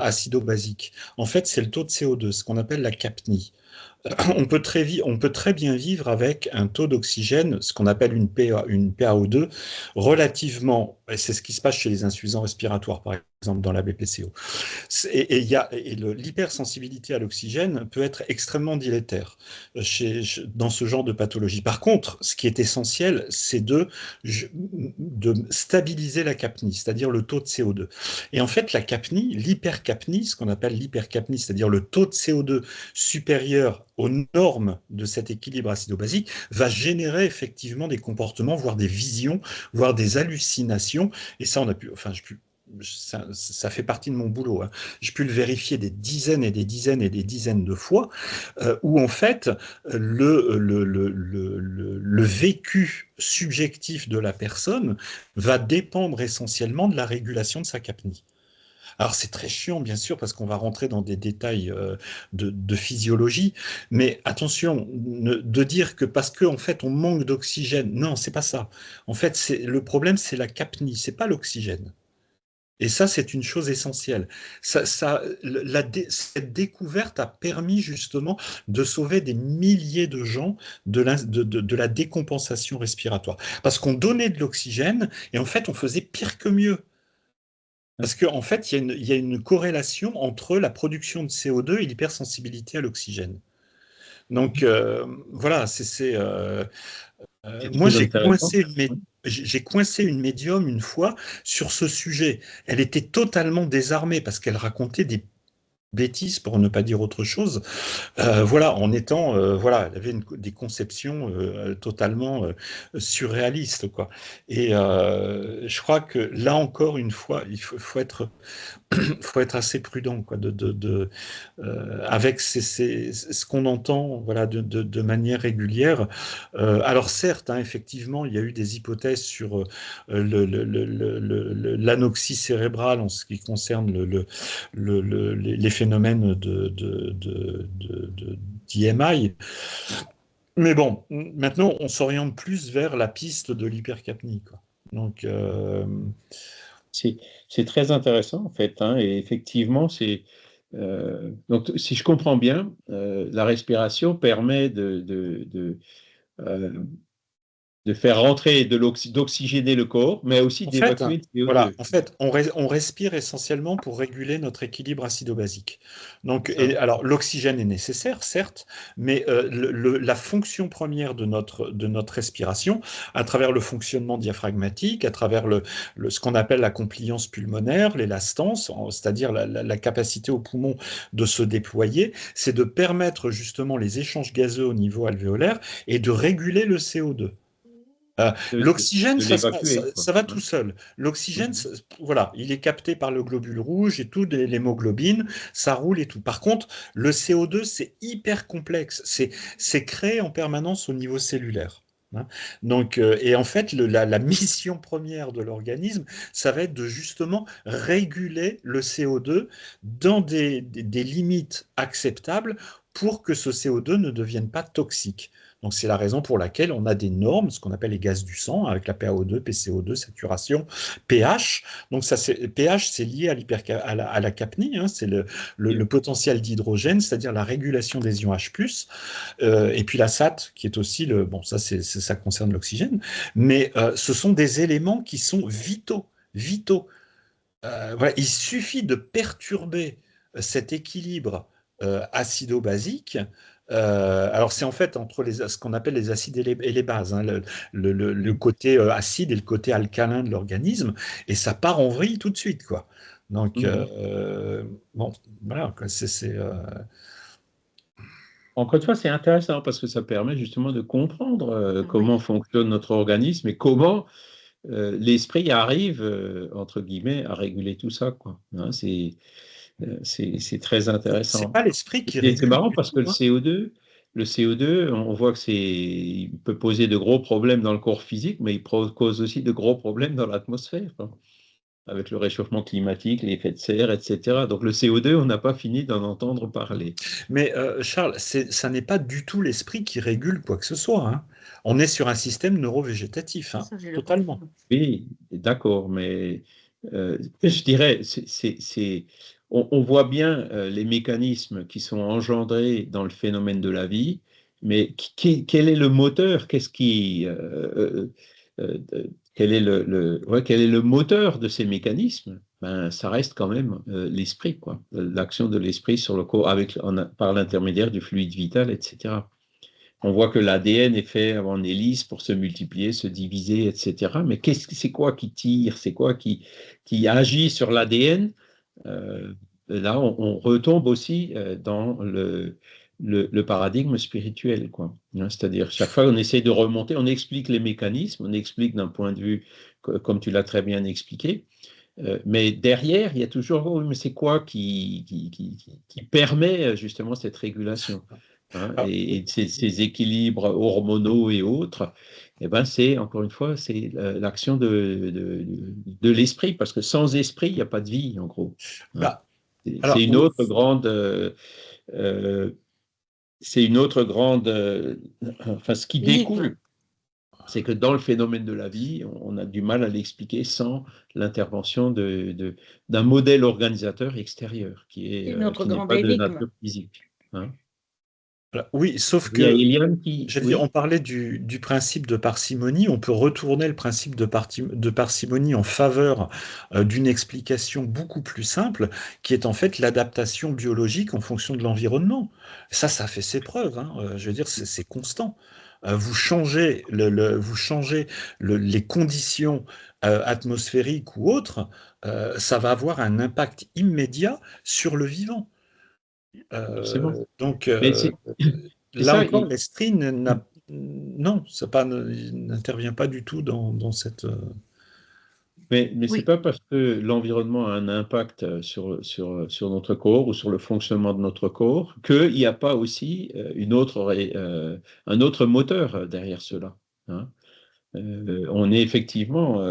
acido-basique. En fait, c'est le taux de CO2, ce qu'on appelle la capnie. On peut très bien vivre avec un taux d'oxygène, ce qu'on appelle une PaO2, relativement, et c'est ce qui se passe chez les insuffisants respiratoires, par exemple, dans la BPCO. L'hypersensibilité à l'oxygène peut être extrêmement délétère dans ce genre de pathologie. Par contre, ce qui est essentiel, c'est de stabiliser la capnie, c'est-à-dire le taux de CO2. Et en fait, la capnie, l'hypercapnie, ce qu'on appelle l'hypercapnie, c'est-à-dire le taux de CO2 supérieur aux normes de cet équilibre acido-basique, va générer effectivement des comportements, voire des visions, voire des hallucinations. Et ça, ça fait partie de mon boulot, hein. J'ai pu le vérifier des dizaines et des dizaines et des dizaines de fois, où en fait le vécu subjectif de la personne va dépendre essentiellement de la régulation de sa capnie. Alors c'est très chiant, bien sûr, parce qu'on va rentrer dans des détails de physiologie, mais attention, de dire que parce qu'en en fait on manque d'oxygène, non, c'est pas ça. En fait, le problème, c'est la capnie, c'est pas l'oxygène. Et ça, c'est une chose essentielle. Cette découverte a permis justement de sauver des milliers de gens de la décompensation respiratoire. Parce qu'on donnait de l'oxygène et en fait, on faisait pire que mieux. Parce qu'en fait, il y a une corrélation entre la production de CO2 et l'hypersensibilité à l'oxygène. Donc voilà, C'est moi très intéressant. j'ai coincé une médium une fois sur ce sujet. Elle était totalement désarmée parce qu'elle racontait des bêtises, pour ne pas dire autre chose. Voilà, en étant, voilà, elle avait des conceptions totalement surréalistes, quoi. Et je crois que là encore une fois, faut être faut être assez prudent, quoi, avec ce qu'on entend, voilà, de manière régulière. Alors certes, hein, effectivement, il y a eu des hypothèses sur l'anoxie cérébrale en ce qui concerne les phénomènes d'IMI. Mais bon, maintenant, on s'oriente plus vers la piste de l'hypercapnie, quoi. Donc, C'est c'est très intéressant en fait, hein, et effectivement, donc si je comprends bien, la respiration permet euh, de faire rentrer d'oxygéner le corps, mais aussi En fait, d'évacuer le voilà, CO2. en fait, on respire essentiellement pour réguler notre équilibre acido-basique. Donc, C'est ça. alors, l'oxygène est nécessaire, certes, mais la fonction première de notre respiration, à travers le fonctionnement diaphragmatique, à travers ce qu'on appelle la compliance pulmonaire, l'élastance, c'est-à-dire la capacité au poumon de se déployer, c'est de permettre justement les échanges gazeux au niveau alvéolaire et de réguler le CO2. L'oxygène, De l'évacuer, quoi. ça va tout Hein. seul. L'oxygène, Mhm. voilà, il est capté par le globule rouge et tout, l'hémoglobine, ça roule et tout. Par contre, le CO2, c'est hyper complexe. C'est créé en permanence au niveau cellulaire. Hein. Donc, et en fait, la mission première de l'organisme, ça va être de justement réguler le CO2 dans des limites acceptables pour que ce CO2 ne devienne pas toxique. Donc, c'est la raison pour laquelle on a des normes, ce qu'on appelle les gaz du sang, avec la PaO2, PCO2, saturation, pH. Donc, pH, c'est lié à la capnie, hein, c'est le potentiel d'hydrogène, c'est-à-dire la régulation des ions H+, et puis la SAT, qui est aussi bon, ça concerne l'oxygène, mais ce sont des éléments qui sont vitaux, vitaux. Voilà, il suffit de perturber cet équilibre acido-basique. Alors c'est en fait entre ce qu'on appelle les acides et les bases, hein, le Oui. côté acide et le côté alcalin de l'organisme, et ça part en vrille tout de suite, quoi. Donc Mhm. bon, voilà, quoi, Encore une fois, c'est intéressant parce que ça permet justement de comprendre Ah comment oui. fonctionne notre organisme et comment l'esprit arrive, entre guillemets, à réguler tout ça, quoi. Hein, c'est très c'est intéressant. pas l'esprit qui Et c'est régule marrant du parce que tout, hein. le CO2, on voit que il peut poser de gros problèmes dans le corps physique, mais il cause aussi de gros problèmes dans l'atmosphère, quoi, avec le réchauffement climatique, les effets de serre, etc. Donc le CO2, on n'a pas fini d'en entendre parler. Mais Charles, ça n'est pas du tout l'esprit qui régule quoi que ce soit, hein. On est sur un système neurovégétatif, hein, Ça, je le totalement. confirme. Oui, d'accord, mais je dirais, on voit bien les mécanismes qui sont engendrés dans le phénomène de la vie, mais quel est le moteur? Quel est ouais, quel est le moteur de ces mécanismes? Ben, ça reste quand même l'esprit, quoi, l'action de l'esprit sur le corps par l'intermédiaire du fluide vital, etc. On voit que l'ADN est fait en hélice pour se multiplier, se diviser, etc. Mais c'est quoi qui tire? C'est quoi qui agit sur l'ADN? Là, on retombe aussi dans le paradigme spirituel, quoi. Hein, c'est-à-dire, chaque fois, on essaie de remonter, on explique les mécanismes, on explique d'un point de vue, comme tu l'as très bien expliqué, mais derrière, il y a toujours, oh, mais c'est quoi qui permet justement cette régulation? Hein, Alors, et ces équilibres hormonaux et autres, eh ben c'est encore une fois, c'est l'action de l'esprit, parce que sans esprit, il n'y a pas de vie, en gros. Hein. bah, C'est alors, une autre grande, euh, c'est une autre grande, enfin, ce qui Livre. découle, c'est que dans le phénomène de la vie, on a du mal à l'expliquer sans l'intervention d'un modèle organisateur extérieur C'est notre qui n'est grande pas de énigme. nature physique. Hein. Voilà. Oui, sauf Il y a que, Eliane qui... j'allais dire, on Oui, parlait du principe de parcimonie, on peut retourner le principe de parcimonie en faveur d'une explication beaucoup plus simple, qui est en fait l'adaptation biologique en fonction de l'environnement. Ça fait ses preuves, hein. Je veux dire, c'est constant. Vous changez, vous changez les conditions atmosphériques ou autres, ça va avoir un impact immédiat sur le vivant. forcément. Donc, Mais c'est là ça. encore, l'esprit non, ça pas, n'intervient pas du tout dans cette. Mais c'est Oui, pas parce que l'environnement a un impact sur notre corps ou sur le fonctionnement de notre corps qu'il n'y a pas aussi un autre moteur derrière cela, hein. On est effectivement,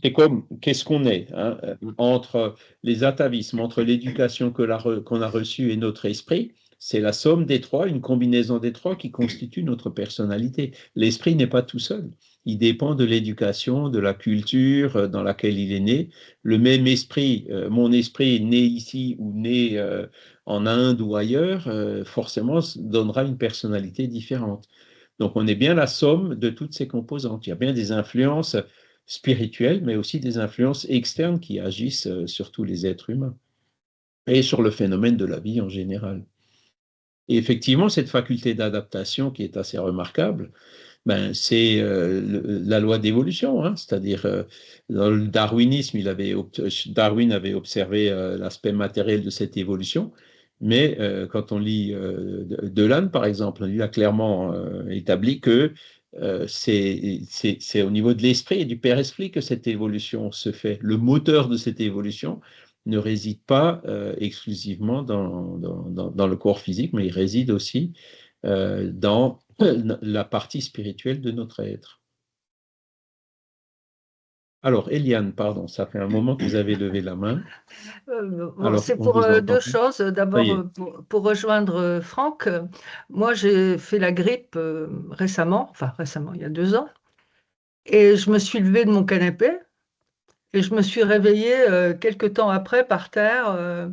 c'est comme, qu'est-ce qu'on est, hein, entre les atavismes, entre l'éducation qu'on a reçue et notre esprit, c'est la somme des trois, une combinaison des trois qui constitue notre personnalité. L'esprit n'est pas tout seul. Il dépend de l'éducation, de la culture dans laquelle il est né. Le même esprit, mon esprit né ici ou né en Inde ou ailleurs, forcément donnera une personnalité différente. Donc on est bien la somme de toutes ces composantes. Il y a bien des influences spirituelles, mais aussi des influences externes qui agissent sur tous les êtres humains et sur le phénomène de la vie en général. Et effectivement, cette faculté d'adaptation qui est assez remarquable, ben, c'est la loi d'évolution, hein. C'est-à-dire, dans le darwinisme, Darwin avait observé l'aspect matériel de cette évolution, mais quand on lit Delane, par exemple, il a clairement établi que c'est au niveau de l'esprit et du père-esprit que cette évolution se fait. Le moteur de cette évolution ne réside pas exclusivement dans le corps physique, mais il réside aussi dans la partie spirituelle de notre être. Alors, Eliane, pardon, ça fait un moment que vous avez levé la main. Bon, Alors, c'est on pour vous entend deux plus. choses. Ça D'abord, y est. pour rejoindre Franck, moi j'ai fait la grippe récemment, enfin récemment, il y a 2 ans, et je me suis levée de mon canapé et je me suis réveillée quelques temps après par terre.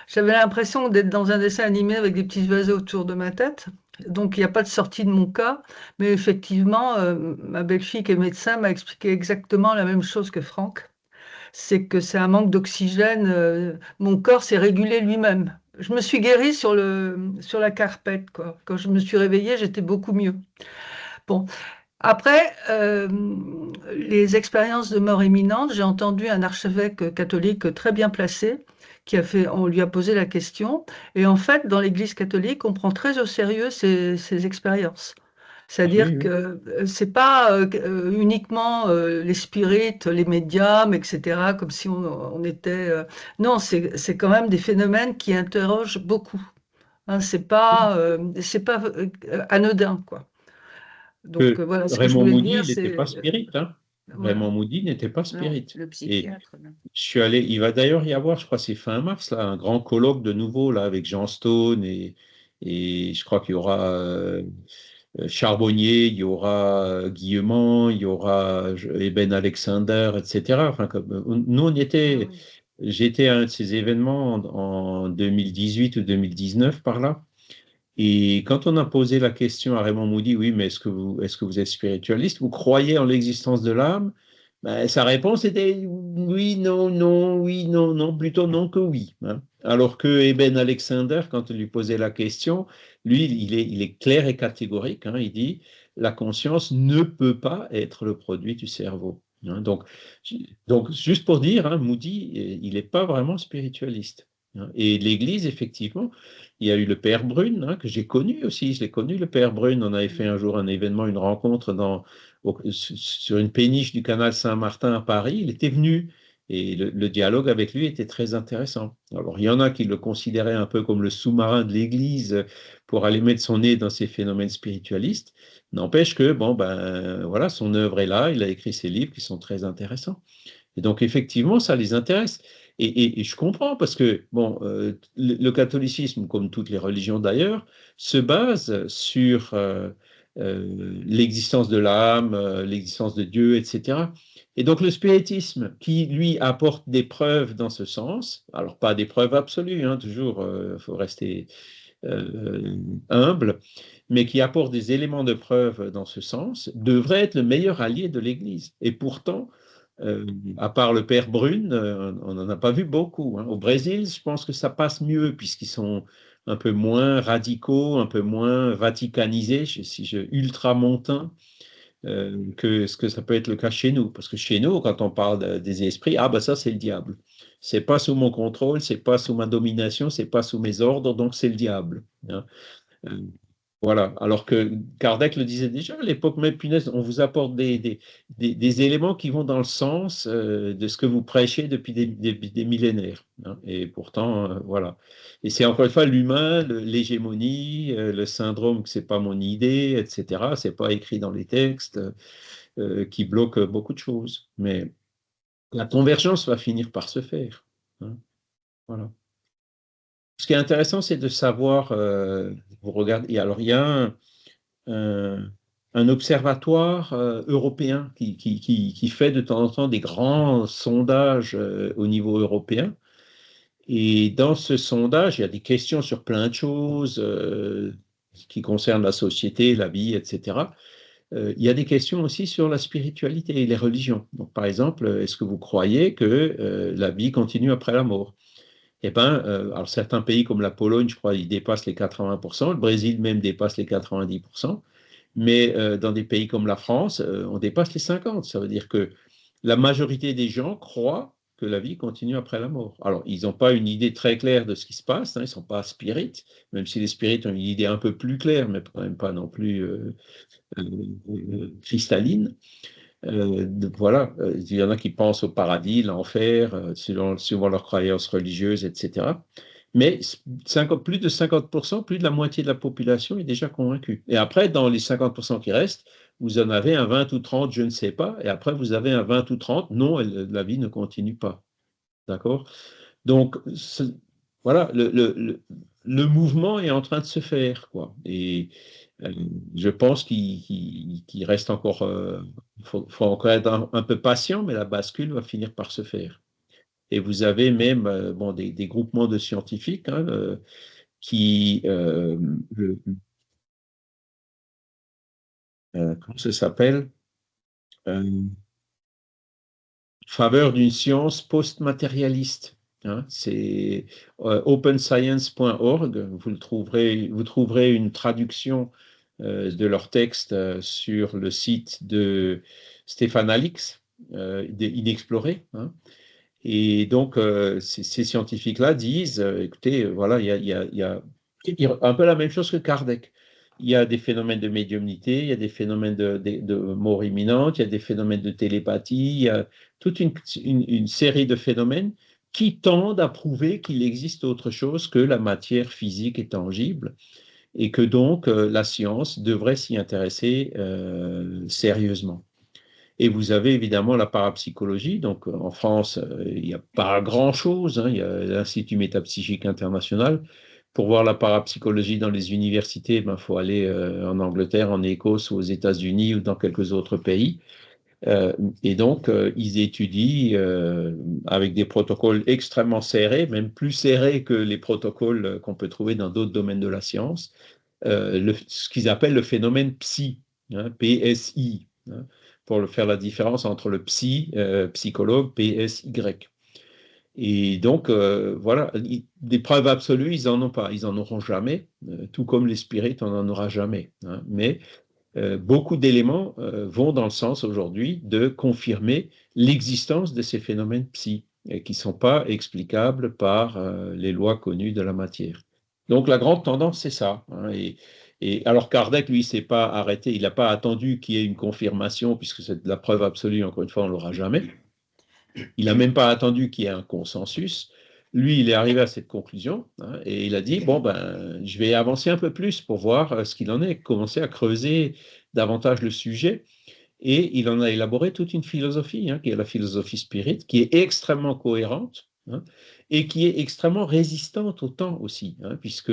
J'avais l'impression d'être dans un dessin animé avec des petits oiseaux autour de ma tête. Donc il n'y a pas de sortie de mon cas, mais effectivement, ma belle-fille qui est médecin m'a expliqué exactement la même chose que Franck, c'est que c'est un manque d'oxygène. Mon corps s'est régulé lui-même. Je me suis guérie sur la carpette, quoi. Quand je me suis réveillée, j'étais beaucoup mieux. Bon, après, les expériences de mort imminente, j'ai entendu un archevêque catholique très bien placé on lui a posé la question. Et en fait, dans l'Église catholique, on prend très au sérieux ces expériences. Ah oui, C'est-à-dire oui. que c'est pas uniquement les spirites, les médiums, etc., comme si on était. Non, c'est quand même des phénomènes qui interrogent beaucoup. Hein, c'est pas anodin, quoi. Donc Que voilà, ce que je Raymond voulais Moody, dire, il n'était pas c'est spirit, hein. voilà. Raymond Moody n'était pas non, spirit. le Et psychiatre, non. je suis allé, il va d'ailleurs y avoir, je crois, c'est fin mars, là, un grand colloque de nouveau, là, avec Jean Stone et je crois qu'il y aura Charbonnier, il y aura Guillemont, il y aura Eben Alexander, etc. Enfin, nous, Ah oui. j'étais à un de ces événements en 2018 ou 2019 par là. Et quand on a posé la question à Raymond Moody, oui, mais est-ce que vous êtes spiritualiste? Vous croyez en l'existence de l'âme? Ben, sa réponse était oui, non, non, oui, non, non, plutôt non que oui, hein. Alors que Eben Alexander, quand on lui posait la question, lui, il est clair et catégorique, hein. Il dit la conscience ne peut pas être le produit du cerveau, hein. Donc, juste pour dire, hein, Moody, il n'est pas vraiment spiritualiste, hein. Et l'Église, effectivement, il y a eu le père Brune, hein, que j'ai connu aussi. Je l'ai connu, le père Brune. On avait fait un jour un événement, une rencontre sur une péniche du canal Saint-Martin à Paris. Il était venu et le dialogue avec lui était très intéressant. Alors, il y en a qui le considéraient un peu comme le sous-marin de l'Église pour aller mettre son nez dans ces phénomènes spiritualistes. N'empêche que, bon, ben, voilà, son œuvre est là. Il a écrit ses livres qui sont très intéressants. Et donc, effectivement, ça les intéresse. Et je comprends parce que, bon, le catholicisme, comme toutes les religions d'ailleurs, se base sur l'existence de l'âme, l'existence de Dieu, etc. Et donc, le spiritisme, qui, lui, apporte des preuves dans ce sens, alors pas des preuves absolues, hein, toujours, il faut rester humble, mais qui apporte des éléments de preuve dans ce sens, devrait être le meilleur allié de l'Église. Et pourtant, à part le père Brune, on n'en a pas vu beaucoup. Au Brésil, je pense que ça passe mieux, puisqu'ils sont un peu moins radicaux, un peu moins vaticanisés, ultramontains, que ce que ça peut être le cas chez nous. Parce que chez nous, quand on parle des esprits, ah ben ça c'est le diable. C'est pas sous mon contrôle, c'est pas sous ma domination, c'est pas sous mes ordres, donc c'est le diable. Voilà, alors que Kardec le disait déjà à l'époque, mais punaise, on vous apporte des éléments qui vont dans le sens de ce que vous prêchez depuis des millénaires. Et pourtant, voilà. Et c'est encore une fois l'humain, l'hégémonie, le syndrome que c'est pas mon idée, etc. C'est pas écrit dans les textes, qui bloque beaucoup de choses. Mais la convergence va finir par se faire. Voilà. Ce qui est intéressant, c'est de savoir, vous regardez, alors il y a un observatoire européen qui fait de temps en temps des grands sondages au niveau européen. Et dans ce sondage, il y a des questions sur plein de choses qui concernent la société, la vie, etc. Il y a des questions aussi sur la spiritualité et les religions. Donc, par exemple, est-ce que vous croyez que la vie continue après la mort? Eh bien, alors certains pays comme la Pologne, je crois, ils dépassent les 80%, le Brésil même dépasse les 90%, mais dans des pays comme la France, on dépasse les 50%. Ça veut dire que la majorité des gens croient que la vie continue après la mort. Alors, ils n'ont pas une idée très claire de ce qui se passe, ils ne sont pas spirites, même si les spirites ont une idée un peu plus claire, mais quand même pas non plus cristalline. Voilà, il y en a qui pensent au paradis, l'enfer, suivant leurs croyances religieuses, etc. Mais plus de 50%, plus de la moitié de la population est déjà convaincue. Et après, dans les 50% qui restent, vous en avez un 20 ou 30, je ne sais pas, et après, vous avez un 20 ou 30, non, la vie ne continue pas. D'accord? Donc, voilà, le mouvement est en train de se faire, quoi. Et je pense qu'il reste encore, faut encore être un peu patient, mais la bascule va finir par se faire. Et vous avez même des groupements de scientifiques qui, comment ça s'appelle, faveur d'une science post-matérialiste. C'est openscience.org. Vous trouverez une traduction de leur texte sur le site de Stéphane Alix, d'Inexploré. Et donc, ces scientifiques-là disent, écoutez, voilà, il y a un peu la même chose que Kardec. Il y a des phénomènes de médiumnité, il y a des phénomènes de mort imminente, il y a des phénomènes de télépathie, il y a toute une série de phénomènes qui tendent à prouver qu'il existe autre chose que la matière physique et tangible, et que donc la science devrait s'y intéresser sérieusement. Et vous avez évidemment la parapsychologie. Donc en France, il n'y a pas grand-chose. Il y a l'Institut métapsychique international. Pour voir la parapsychologie dans les universités, faut aller en Angleterre, en Écosse, aux États-Unis ou dans quelques autres pays. Et donc, ils étudient avec des protocoles extrêmement serrés, même plus serrés que les protocoles qu'on peut trouver dans d'autres domaines de la science, ce qu'ils appellent le phénomène PSI, PSI, pour faire la différence entre le psychologue, PSY. Et donc, voilà, des preuves absolues, ils n'en ont pas, ils n'en auront jamais, tout comme les spirites, on n'en aura jamais. Mais beaucoup d'éléments vont dans le sens aujourd'hui de confirmer l'existence de ces phénomènes psy, qui ne sont pas explicables par les lois connues de la matière. Donc la grande tendance, c'est ça. Et alors Kardec, lui, il ne s'est pas arrêté, il n'a pas attendu qu'il y ait une confirmation, puisque c'est de la preuve absolue, encore une fois, on ne l'aura jamais. Il n'a même pas attendu qu'il y ait un consensus. Lui, il est arrivé à cette conclusion et il a dit, bon, je vais avancer un peu plus pour voir ce qu'il en est, commencer à creuser davantage le sujet. Et il en a élaboré toute une philosophie, qui est la philosophie spirit, qui est extrêmement cohérente et qui est extrêmement résistante au temps aussi, puisque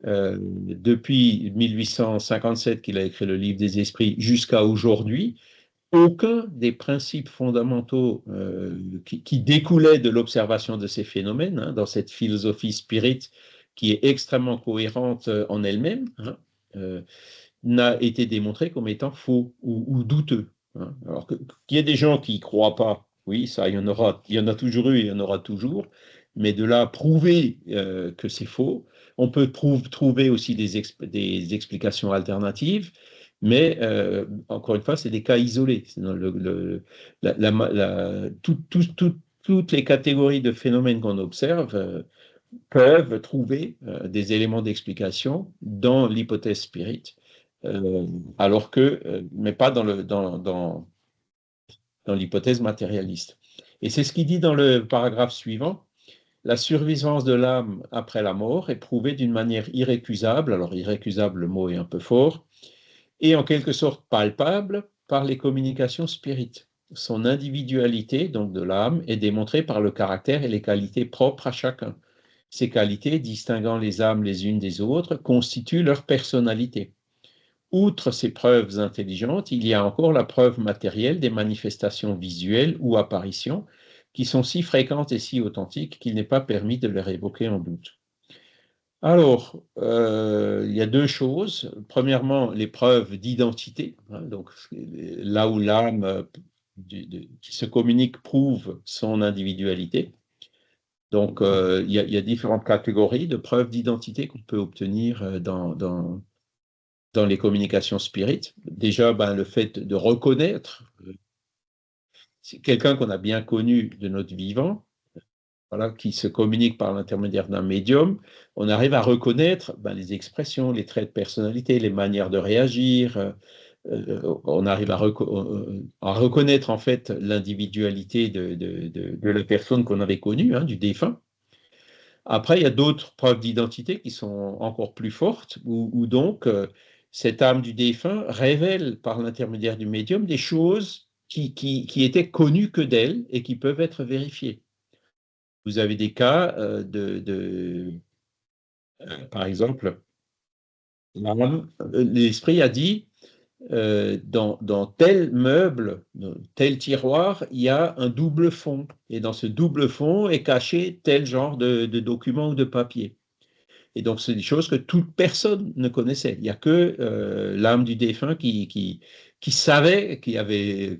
depuis 1857 qu'il a écrit le livre des esprits jusqu'à aujourd'hui, aucun des principes fondamentaux qui découlaient de l'observation de ces phénomènes, dans cette philosophie spirit qui est extrêmement cohérente en elle-même, hein, n'a été démontrée comme étant faux ou douteux. Hein. Alors qu'il y ait des gens qui n'y croient pas, oui, ça, il y en a toujours eu et il y en aura toujours, mais de là à prouver que c'est faux, on peut trouver aussi des explications alternatives, mais encore une fois, c'est des cas isolés. Toutes les catégories de phénomènes qu'on observe peuvent trouver des éléments d'explication dans l'hypothèse spirit, alors que, mais pas dans l'hypothèse matérialiste. Et c'est ce qu'il dit dans le paragraphe suivant. La survivance de l'âme après la mort est prouvée d'une manière irrécusable, alors irrécusable, le mot est un peu fort, et en quelque sorte palpable par les communications spirites. Son individualité, donc de l'âme, est démontrée par le caractère et les qualités propres à chacun. Ces qualités, distinguant les âmes les unes des autres, constituent leur personnalité. Outre ces preuves intelligentes, il y a encore la preuve matérielle des manifestations visuelles ou apparitions qui sont si fréquentes et si authentiques qu'il n'est pas permis de les révoquer en doute. Alors, il y a deux choses. Premièrement, les preuves d'identité, hein, donc là où l'âme qui se communique prouve son individualité. Donc, il y a différentes catégories de preuves d'identité qu'on peut obtenir dans les communications spirites. Déjà, le fait de reconnaître quelqu'un qu'on a bien connu de notre vivant, voilà, qui se communique par l'intermédiaire d'un médium, on arrive à reconnaître les expressions, les traits de personnalité, les manières de réagir. On arrive à reconnaître en fait l'individualité de la personne qu'on avait connue, hein, du défunt. Après, il y a d'autres preuves d'identité qui sont encore plus fortes, où donc cette âme du défunt révèle par l'intermédiaire du médium des choses qui étaient connues que d'elle et qui peuvent être vérifiées. Vous avez des cas par exemple, l'esprit a dit dans tel meuble, dans tel tiroir, il y a un double fond. Et dans ce double fond est caché tel genre de document ou de papier. Et donc, c'est des choses que toute personne ne connaissait. Il n'y a que l'âme du défunt qui savait qu'il y avait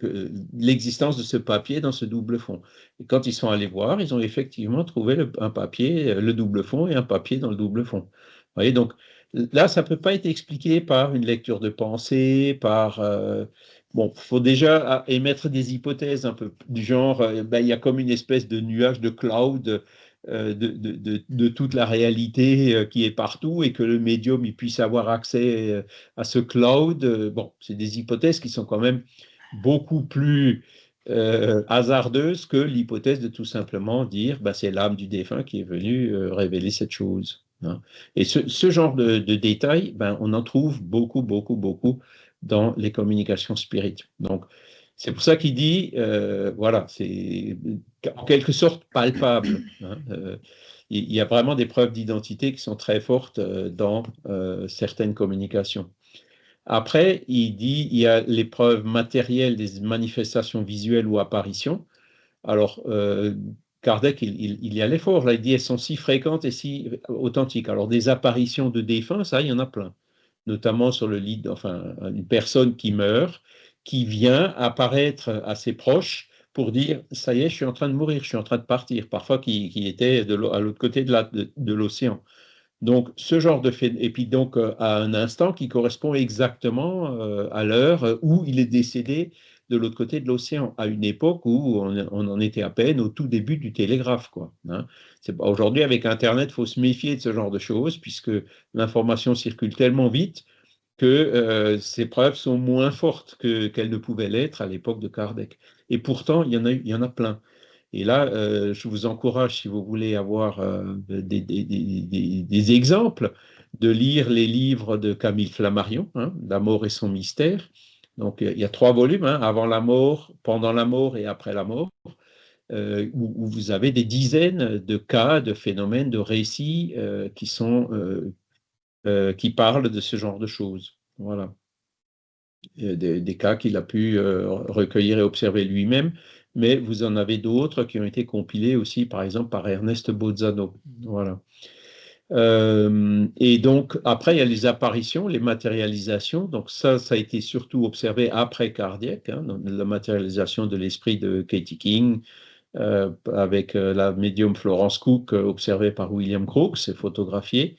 l'existence de ce papier dans ce double fond. Et quand ils sont allés voir, ils ont effectivement trouvé un papier, le double fond et un papier dans le double fond. Vous voyez, donc là, ça ne peut pas être expliqué par une lecture de pensée, bon, il faut déjà émettre des hypothèses un peu du genre, il y a comme une espèce de nuage de cloud de toute la réalité qui est partout et que le médium il puisse avoir accès à ce cloud. Bon, c'est des hypothèses qui sont quand même beaucoup plus hasardeuses que l'hypothèse de tout simplement dire c'est l'âme du défunt qui est venue révéler cette chose. Hein. Et ce genre de détails, on en trouve beaucoup, beaucoup, beaucoup dans les communications spirites. Donc, c'est pour ça qu'il dit, voilà, c'est en quelque sorte palpable. Hein, il y a vraiment des preuves d'identité qui sont très fortes dans certaines communications. Après, il dit, il y a les preuves matérielles des manifestations visuelles ou apparitions. Alors, Kardec, il y allait fort. Là, il dit, elles sont si fréquentes et si authentiques. Alors, des apparitions de défunts, ça, il y en a plein. Notamment sur le lit, enfin, une personne qui meurt, qui vient apparaître à ses proches pour dire « ça y est, je suis en train de mourir, je suis en train de partir », parfois qui était à l'autre côté de l'océan. Donc, ce genre de fait, et puis donc à un instant qui correspond exactement à l'heure où il est décédé de l'autre côté de l'océan, à une époque où on en était à peine au tout début du télégraphe, quoi. Hein. Aujourd'hui, avec Internet, il faut se méfier de ce genre de choses, puisque l'information circule tellement vite que ces preuves sont moins fortes qu'elles ne pouvaient l'être à l'époque de Kardec. Et pourtant, il y en a plein. Et là, je vous encourage, si vous voulez avoir des exemples, de lire les livres de Camille Flammarion, hein, La mort et son mystère. Donc, il y a 3 volumes, hein, avant la mort, pendant la mort et après la mort, où vous avez des dizaines de cas, de phénomènes, de récits qui parlent de ce genre de choses. Voilà. Des cas qu'il a pu recueillir et observer lui-même, mais vous en avez d'autres qui ont été compilés aussi, par exemple, par Ernest Bozzano. Voilà. Et donc, après, il y a les apparitions, les matérialisations. Donc, ça a été surtout observé après Cardiac, hein, donc la matérialisation de l'esprit de Katie King, avec la médium Florence Cook, observée par William Crookes et photographiée.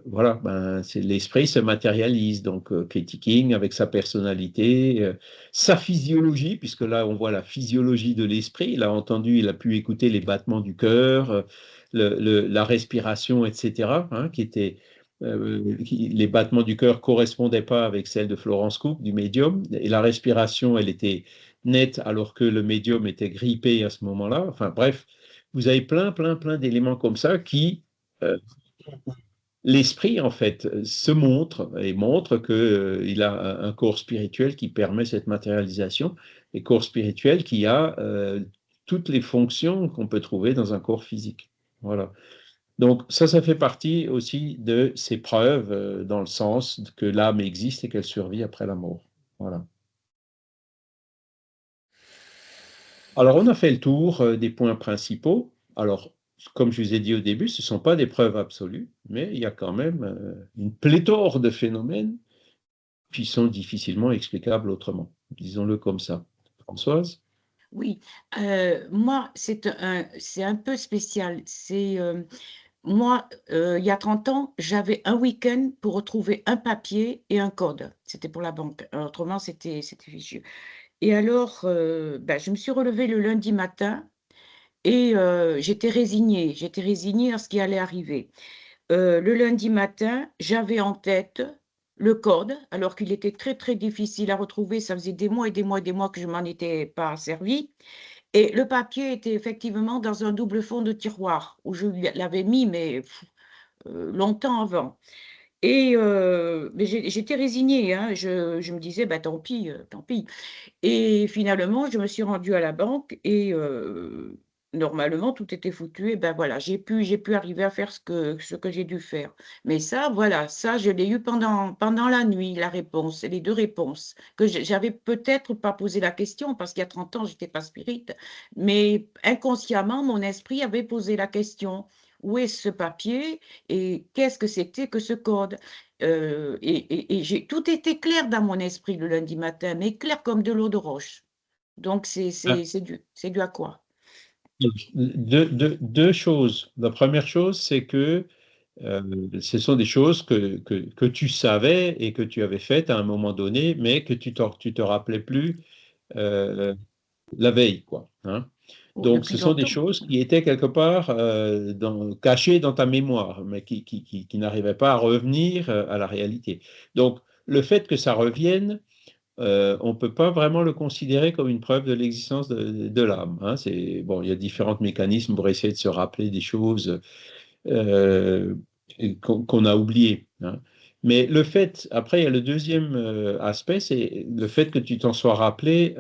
Voilà, ben, l'esprit se matérialise. Donc, Katie King, avec sa personnalité, sa physiologie, puisque là, on voit la physiologie de l'esprit. Il a entendu, il a pu écouter les battements du cœur, la respiration, etc., hein, les battements du cœur ne correspondaient pas avec celles de Florence Cook, du médium, et la respiration, elle était nette, alors que le médium était grippé à ce moment-là. Enfin, bref, vous avez plein d'éléments comme ça qui... l'esprit, en fait, se montre et montre qu'il a un corps spirituel qui permet cette matérialisation, et corps spirituel qui a toutes les fonctions qu'on peut trouver dans un corps physique. Voilà. Donc ça fait partie aussi de ces preuves dans le sens que l'âme existe et qu'elle survit après la mort. Voilà. Alors, on a fait le tour des points principaux. Alors, comme je vous ai dit au début, ce ne sont pas des preuves absolues, mais il y a quand même une pléthore de phénomènes qui sont difficilement explicables autrement. Disons-le comme ça. Françoise? Oui, moi, c'est un peu spécial. Moi, il y a 30 ans, j'avais un week-end pour retrouver un papier et un code. C'était pour la banque. Autrement, c'était fichu. Et alors, ben, je me suis relevée le lundi matin et j'étais résignée. J'étais résignée à ce qui allait arriver. Le lundi matin, j'avais en tête le code, alors qu'il était très difficile à retrouver. Ça faisait des mois et des mois et des mois que je m'en étais pas servi. Et le papier était effectivement dans un double fond de tiroir où je l'avais mis, mais longtemps avant. Et mais j'étais résignée, hein. Je me disais, bah, tant pis, tant pis. Et finalement, je me suis rendue à la banque et normalement, tout était foutu. Et ben voilà, j'ai pu arriver à faire ce que j'ai dû faire. Mais ça, voilà, ça, je l'ai eu pendant la nuit, la réponse, les deux réponses. Que j'avais peut-être pas posé la question parce qu'il y a 30 ans, j'étais pas spirite, mais inconsciemment, mon esprit avait posé la question. Où est ce papier et qu'est-ce que c'était que ce code? Tout était clair dans mon esprit le lundi matin, mais clair comme de l'eau de roche. Donc, Ah, c'est dû à quoi? deux choses. La première chose, c'est que ce sont des choses que tu savais et que tu avais faites à un moment donné, mais que tu te rappelais plus euh, la veille, quoi, hein. Oh, Donc, ce depuis sont des longtemps. choses qui étaient quelque part cachées dans ta mémoire, mais qui n'arrivaient pas à revenir à la réalité. Donc, le fait que ça revienne, on ne peut pas vraiment le considérer comme une preuve de l'existence de l'âme, hein. Bon, il y a différents mécanismes pour essayer de se rappeler des choses euh, qu'on a oubliées, hein. Mais le fait, après, il y a le deuxième aspect, c'est le fait que tu t'en sois rappelé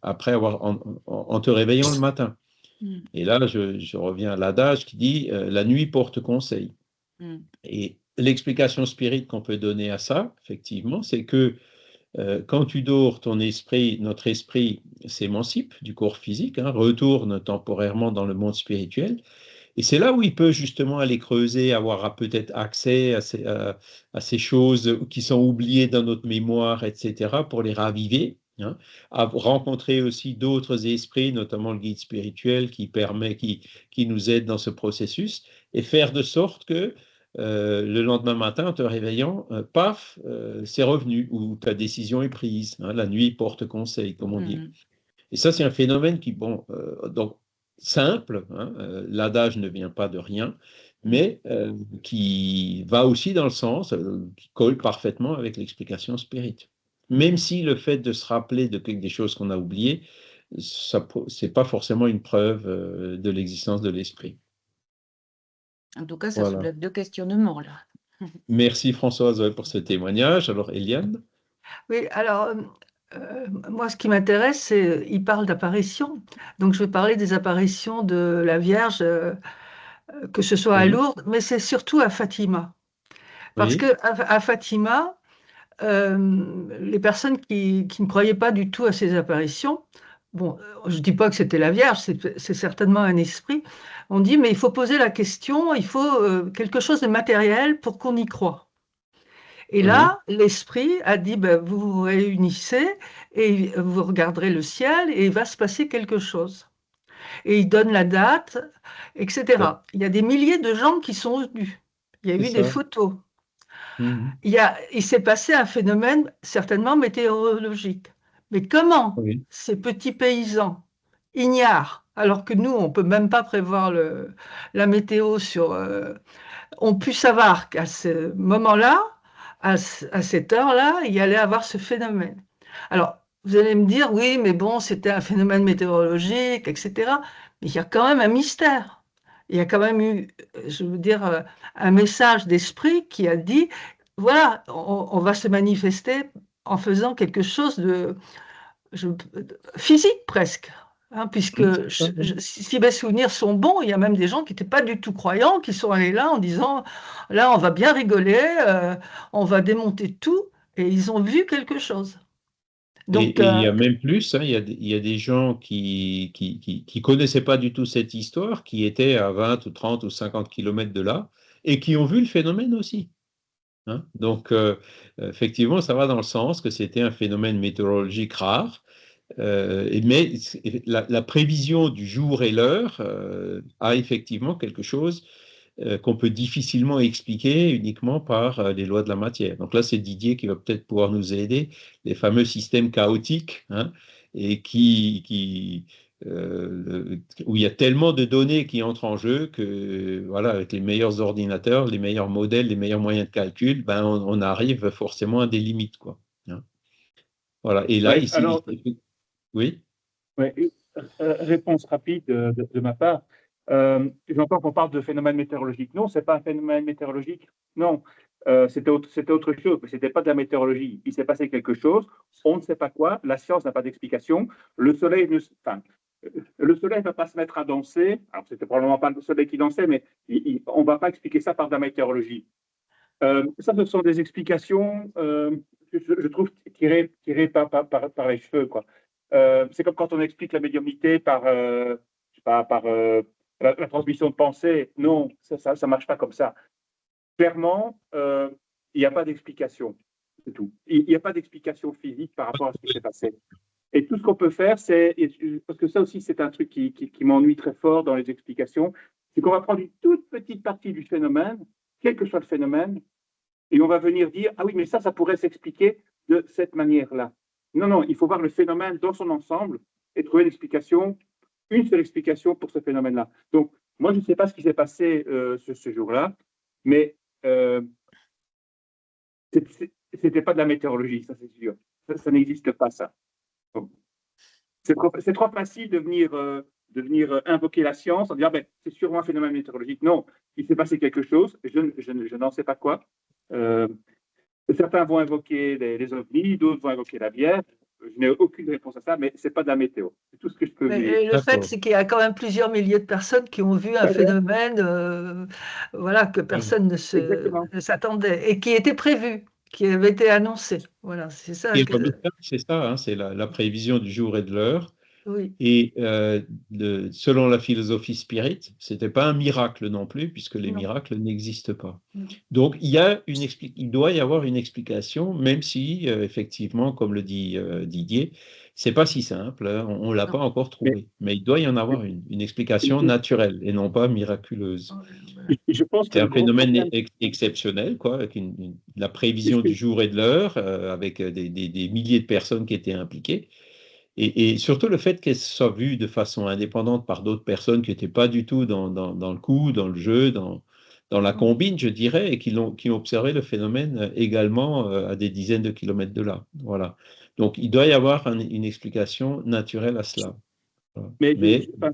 après en te réveillant le matin. Mm, Et là, je reviens à l'adage qui dit la nuit porte conseil. mm, Et l'explication spirite qu'on peut donner à ça, effectivement, c'est que quand tu dors, notre esprit s'émancipe du corps physique, hein, retourne temporairement dans le monde spirituel. Et c'est là où il peut justement aller creuser, avoir peut-être accès à ces choses qui sont oubliées dans notre mémoire, etc., pour les raviver, hein, à rencontrer aussi d'autres esprits, notamment le guide spirituel qui nous aide dans ce processus, et faire de sorte que le lendemain matin, en te réveillant, paf, c'est revenu, ou ta décision est prise, hein, la nuit porte conseil, comme on dit. mm, Et ça, c'est un phénomène qui, bon, donc simple, hein, l'adage ne vient pas de rien, mm, mais qui va aussi dans le sens, qui colle parfaitement avec l'explication spirit. Même mm. si le fait de se rappeler des choses qu'on a oubliées, c'est pas forcément une preuve de l'existence de l'esprit. En tout cas, ça Voilà. soulève deux questionnements, là. Merci Françoise ouais, pour ce témoignage. Alors, Eliane? Oui, alors, moi, ce qui m'intéresse, c'est, il parle d'apparitions. Donc, je vais parler des apparitions de la Vierge, que ce soit à Oui, Lourdes, mais c'est surtout à Fatima. Parce oui, que à Fatima, les personnes qui ne croyaient pas du tout à ces apparitions bon, je ne dis pas que c'était la Vierge, c'est certainement un esprit. On dit, mais il faut poser la question, il faut quelque chose de matériel pour qu'on y croie. Et Oui, là, l'esprit a dit, ben, vous vous réunissez et vous regarderez le ciel et il va se passer quelque chose. Et il donne la date, ça, etc. Il y a des milliers de gens qui sont venus. Il y a c'est eu des ça. photos. Mhm. Il s'est passé un phénomène certainement météorologique. Mais comment Oui, ces petits paysans ignares, alors que nous, on ne peut même pas prévoir la météo ont pu savoir qu'à ce moment-là, à cette heure-là, il y allait avoir ce phénomène. Alors, vous allez me dire, oui, mais bon, c'était un phénomène météorologique, etc. Mais il y a quand même un mystère. Il y a quand même eu, je veux dire, un message d'esprit qui a dit, voilà, on va se manifester en faisant quelque chose physique presque. Hein, puisque c'est ça, oui. si mes souvenirs sont bons, il y a même des gens qui n'étaient pas du tout croyants, qui sont allés là en disant, là, on va bien rigoler, on va démonter tout, et ils ont vu quelque chose. Donc, Et il y a même plus, hein, il y a des gens qui connaissaient pas du tout cette histoire, qui étaient à 20 ou 30 ou 50 kilomètres de là, et qui ont vu le phénomène aussi. Hein. Donc, effectivement, ça va dans le sens que c'était un phénomène météorologique rare, mais la prévision du jour et l'heure a effectivement quelque chose qu'on peut difficilement expliquer uniquement par les lois de la matière. Donc là, c'est Didier qui va peut-être pouvoir nous aider, les fameux systèmes chaotiques, hein, et où il y a tellement de données qui entrent en jeu que, voilà, avec les meilleurs ordinateurs, les meilleurs modèles, les meilleurs moyens de calcul, ben, on arrive forcément à des limites, quoi. Hein. Voilà. Et là, Ouais, ici, alors, oui, ouais, réponse rapide de ma part. J'entends qu'on parle de phénomène météorologique. Non, c'est pas un phénomène météorologique. Non, c'était autre chose, mais c'était pas de la météorologie. Il s'est passé quelque chose, on ne sait pas quoi, la science n'a pas d'explication. Le soleil ne, enfin, le soleil ne va pas se mettre à danser. Alors, c'était probablement pas le soleil qui dansait, mais on ne va pas expliquer ça par de la météorologie. Ça, ce sont des explications, je trouve, tirées par les cheveux, quoi. C'est comme quand on explique la médiumnité par, je sais pas, par la transmission de pensée. Non, ça marche pas comme ça. Clairement, il n'y a pas d'explication. C'est tout. Il n'y a pas d'explication physique par rapport à ce qui s'est passé. Et tout ce qu'on peut faire, parce que ça aussi, c'est un truc qui m'ennuie très fort dans les explications, c'est qu'on va prendre une toute petite partie du phénomène, quel que soit le phénomène, et on va venir dire, ah oui, mais ça pourrait s'expliquer de cette manière-là. Non, non, il faut voir le phénomène dans son ensemble et trouver l'explication, une seule explication pour ce phénomène-là. Donc, moi, je ne sais pas ce qui s'est passé ce jour-là, mais c'était pas de la météorologie, ça c'est sûr. Ça n'existe pas, ça. C'est trop facile de venir invoquer la science en disant, ben, c'est sûrement un phénomène météorologique. Non, il s'est passé quelque chose, je n'en sais pas quoi. Certains vont invoquer les ovnis, d'autres vont invoquer la Vierge. Je n'ai aucune réponse à ça, mais ce n'est pas de la météo. C'est tout ce que je peux dire. mais le fait, d'accord. c'est qu'il y a quand même plusieurs milliers de personnes qui ont vu un phénomène, voilà, que personne Exactement. ne s'attendait et qui était prévu, qui avait été annoncé. Voilà, c'est ça Et que, remarquable, c'est ça, hein, c'est la prévision du jour et de l'heure. oui. Et selon la philosophie spirit, ce n'était pas un miracle non plus, puisque les Non. miracles n'existent pas. Non. Donc, il doit y avoir une explication, même si, effectivement, comme le dit Didier, c'est pas si simple, hein, on ne l'a pas Non. encore Mais trouvé. Mais il doit y en avoir une explication naturelle et non pas miraculeuse. Voilà. je pense que C'est le un gros phénomène problème, exceptionnel, quoi, avec la prévision du jour et de l'heure, avec des milliers de personnes qui étaient impliquées. Et surtout le fait qu'elle soit vue de façon indépendante par d'autres personnes qui n'étaient pas du tout dans le coup, dans le jeu, dans la combine, je dirais, et qui ont observé le phénomène également à des dizaines de kilomètres de là. Voilà. Donc, il doit y avoir une explication naturelle à cela. Voilà. mais Mais enfin,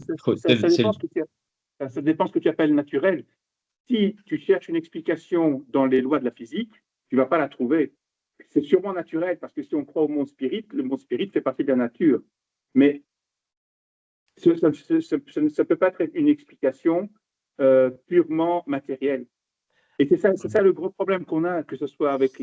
ça dépend ce que tu appelles naturel. Si tu cherches une explication dans les lois de la physique, tu ne vas pas la trouver. C'est sûrement naturel, parce que si on croit au monde spirit, le monde spirit fait partie de la nature. Mais ça ne peut pas être une explication purement matérielle. Et c'est ça le gros problème qu'on a, que ce soit avec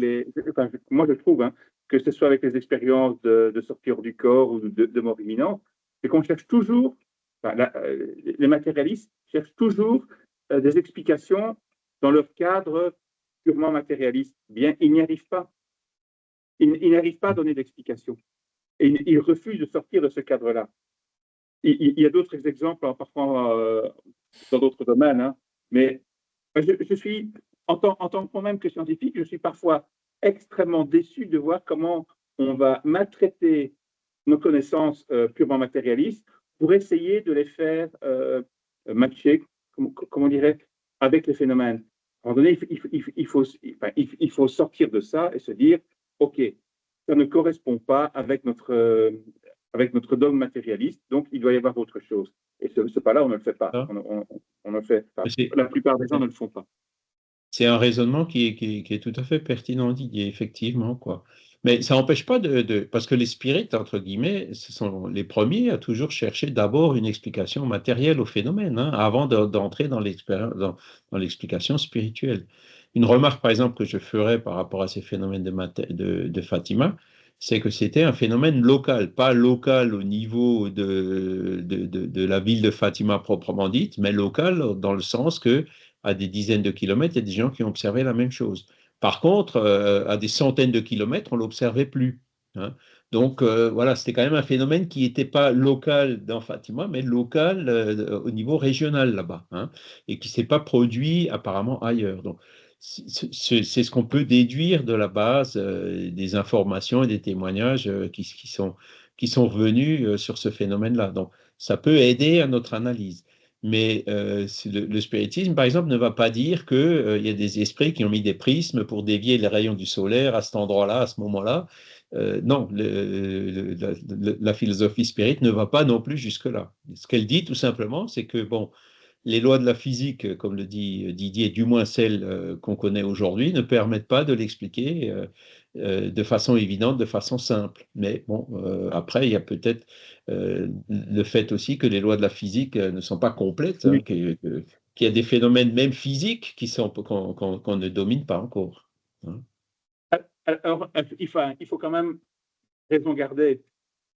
enfin, moi je trouve, hein, que ce soit avec les expériences de sortie hors du corps ou de mort imminente, c'est qu'on cherche toujours, les matérialistes cherchent toujours des explications dans leur cadre purement matérialiste. Bien, ils n'y arrivent pas. Ils n'arrivent pas à donner d'explications. Et ils refusent de sortir de ce cadre-là. Il y a d'autres exemples, hein, parfois dans d'autres domaines, hein, mais je suis, en tant que moi-même que scientifique, je suis parfois extrêmement déçu de voir comment on va maltraiter nos connaissances purement matérialistes pour essayer de les faire matcher, comme on dirait, avec les phénomènes. À un moment donné, il faut sortir de ça et se dire, OK, ça ne correspond pas avec notre dogme matérialiste, donc il doit y avoir autre chose. Et ce pas-là, on ne le fait pas. On le fait pas. La plupart des gens ne le font pas. C'est un raisonnement qui est tout à fait pertinent, Didier, effectivement, quoi. Mais ça n'empêche pas parce que les spirites, entre guillemets, ce sont les premiers à toujours chercher d'abord une explication matérielle au phénomène, hein, avant d'entrer dans l'explication spirituelle. Une remarque, par exemple, que je ferais par rapport à ces phénomènes de Fatima, c'est que c'était un phénomène local, pas local au niveau de la ville de Fatima proprement dite, mais local dans le sens que à des dizaines de kilomètres, il y a des gens qui ont observé la même chose. Par contre, à des centaines de kilomètres, on ne l'observait plus, hein. Donc, voilà, c'était quand même un phénomène qui n'était pas local dans Fatima, mais local au niveau régional là-bas, hein, et qui ne s'est pas produit apparemment ailleurs. Donc, c'est ce qu'on peut déduire de la base des informations et des témoignages qui sont revenus sur ce phénomène-là. Donc, ça peut aider à notre analyse. Mais le spiritisme, par exemple, ne va pas dire qu'il y a des esprits qui ont mis des prismes pour dévier les rayons du solaire à cet endroit-là, à ce moment-là. Non, la philosophie spirite ne va pas non plus jusque-là. Ce qu'elle dit, tout simplement, c'est que, bon, les lois de la physique, comme le dit Didier, du moins celles qu'on connaît aujourd'hui, ne permettent pas de l'expliquer de façon évidente, de façon simple. Mais bon, après, il y a peut-être le fait aussi que les lois de la physique ne sont pas complètes, hein, Oui. qu'il y a des phénomènes même physiques qu'on ne domine pas encore, hein. Alors, il faut quand même raison garder.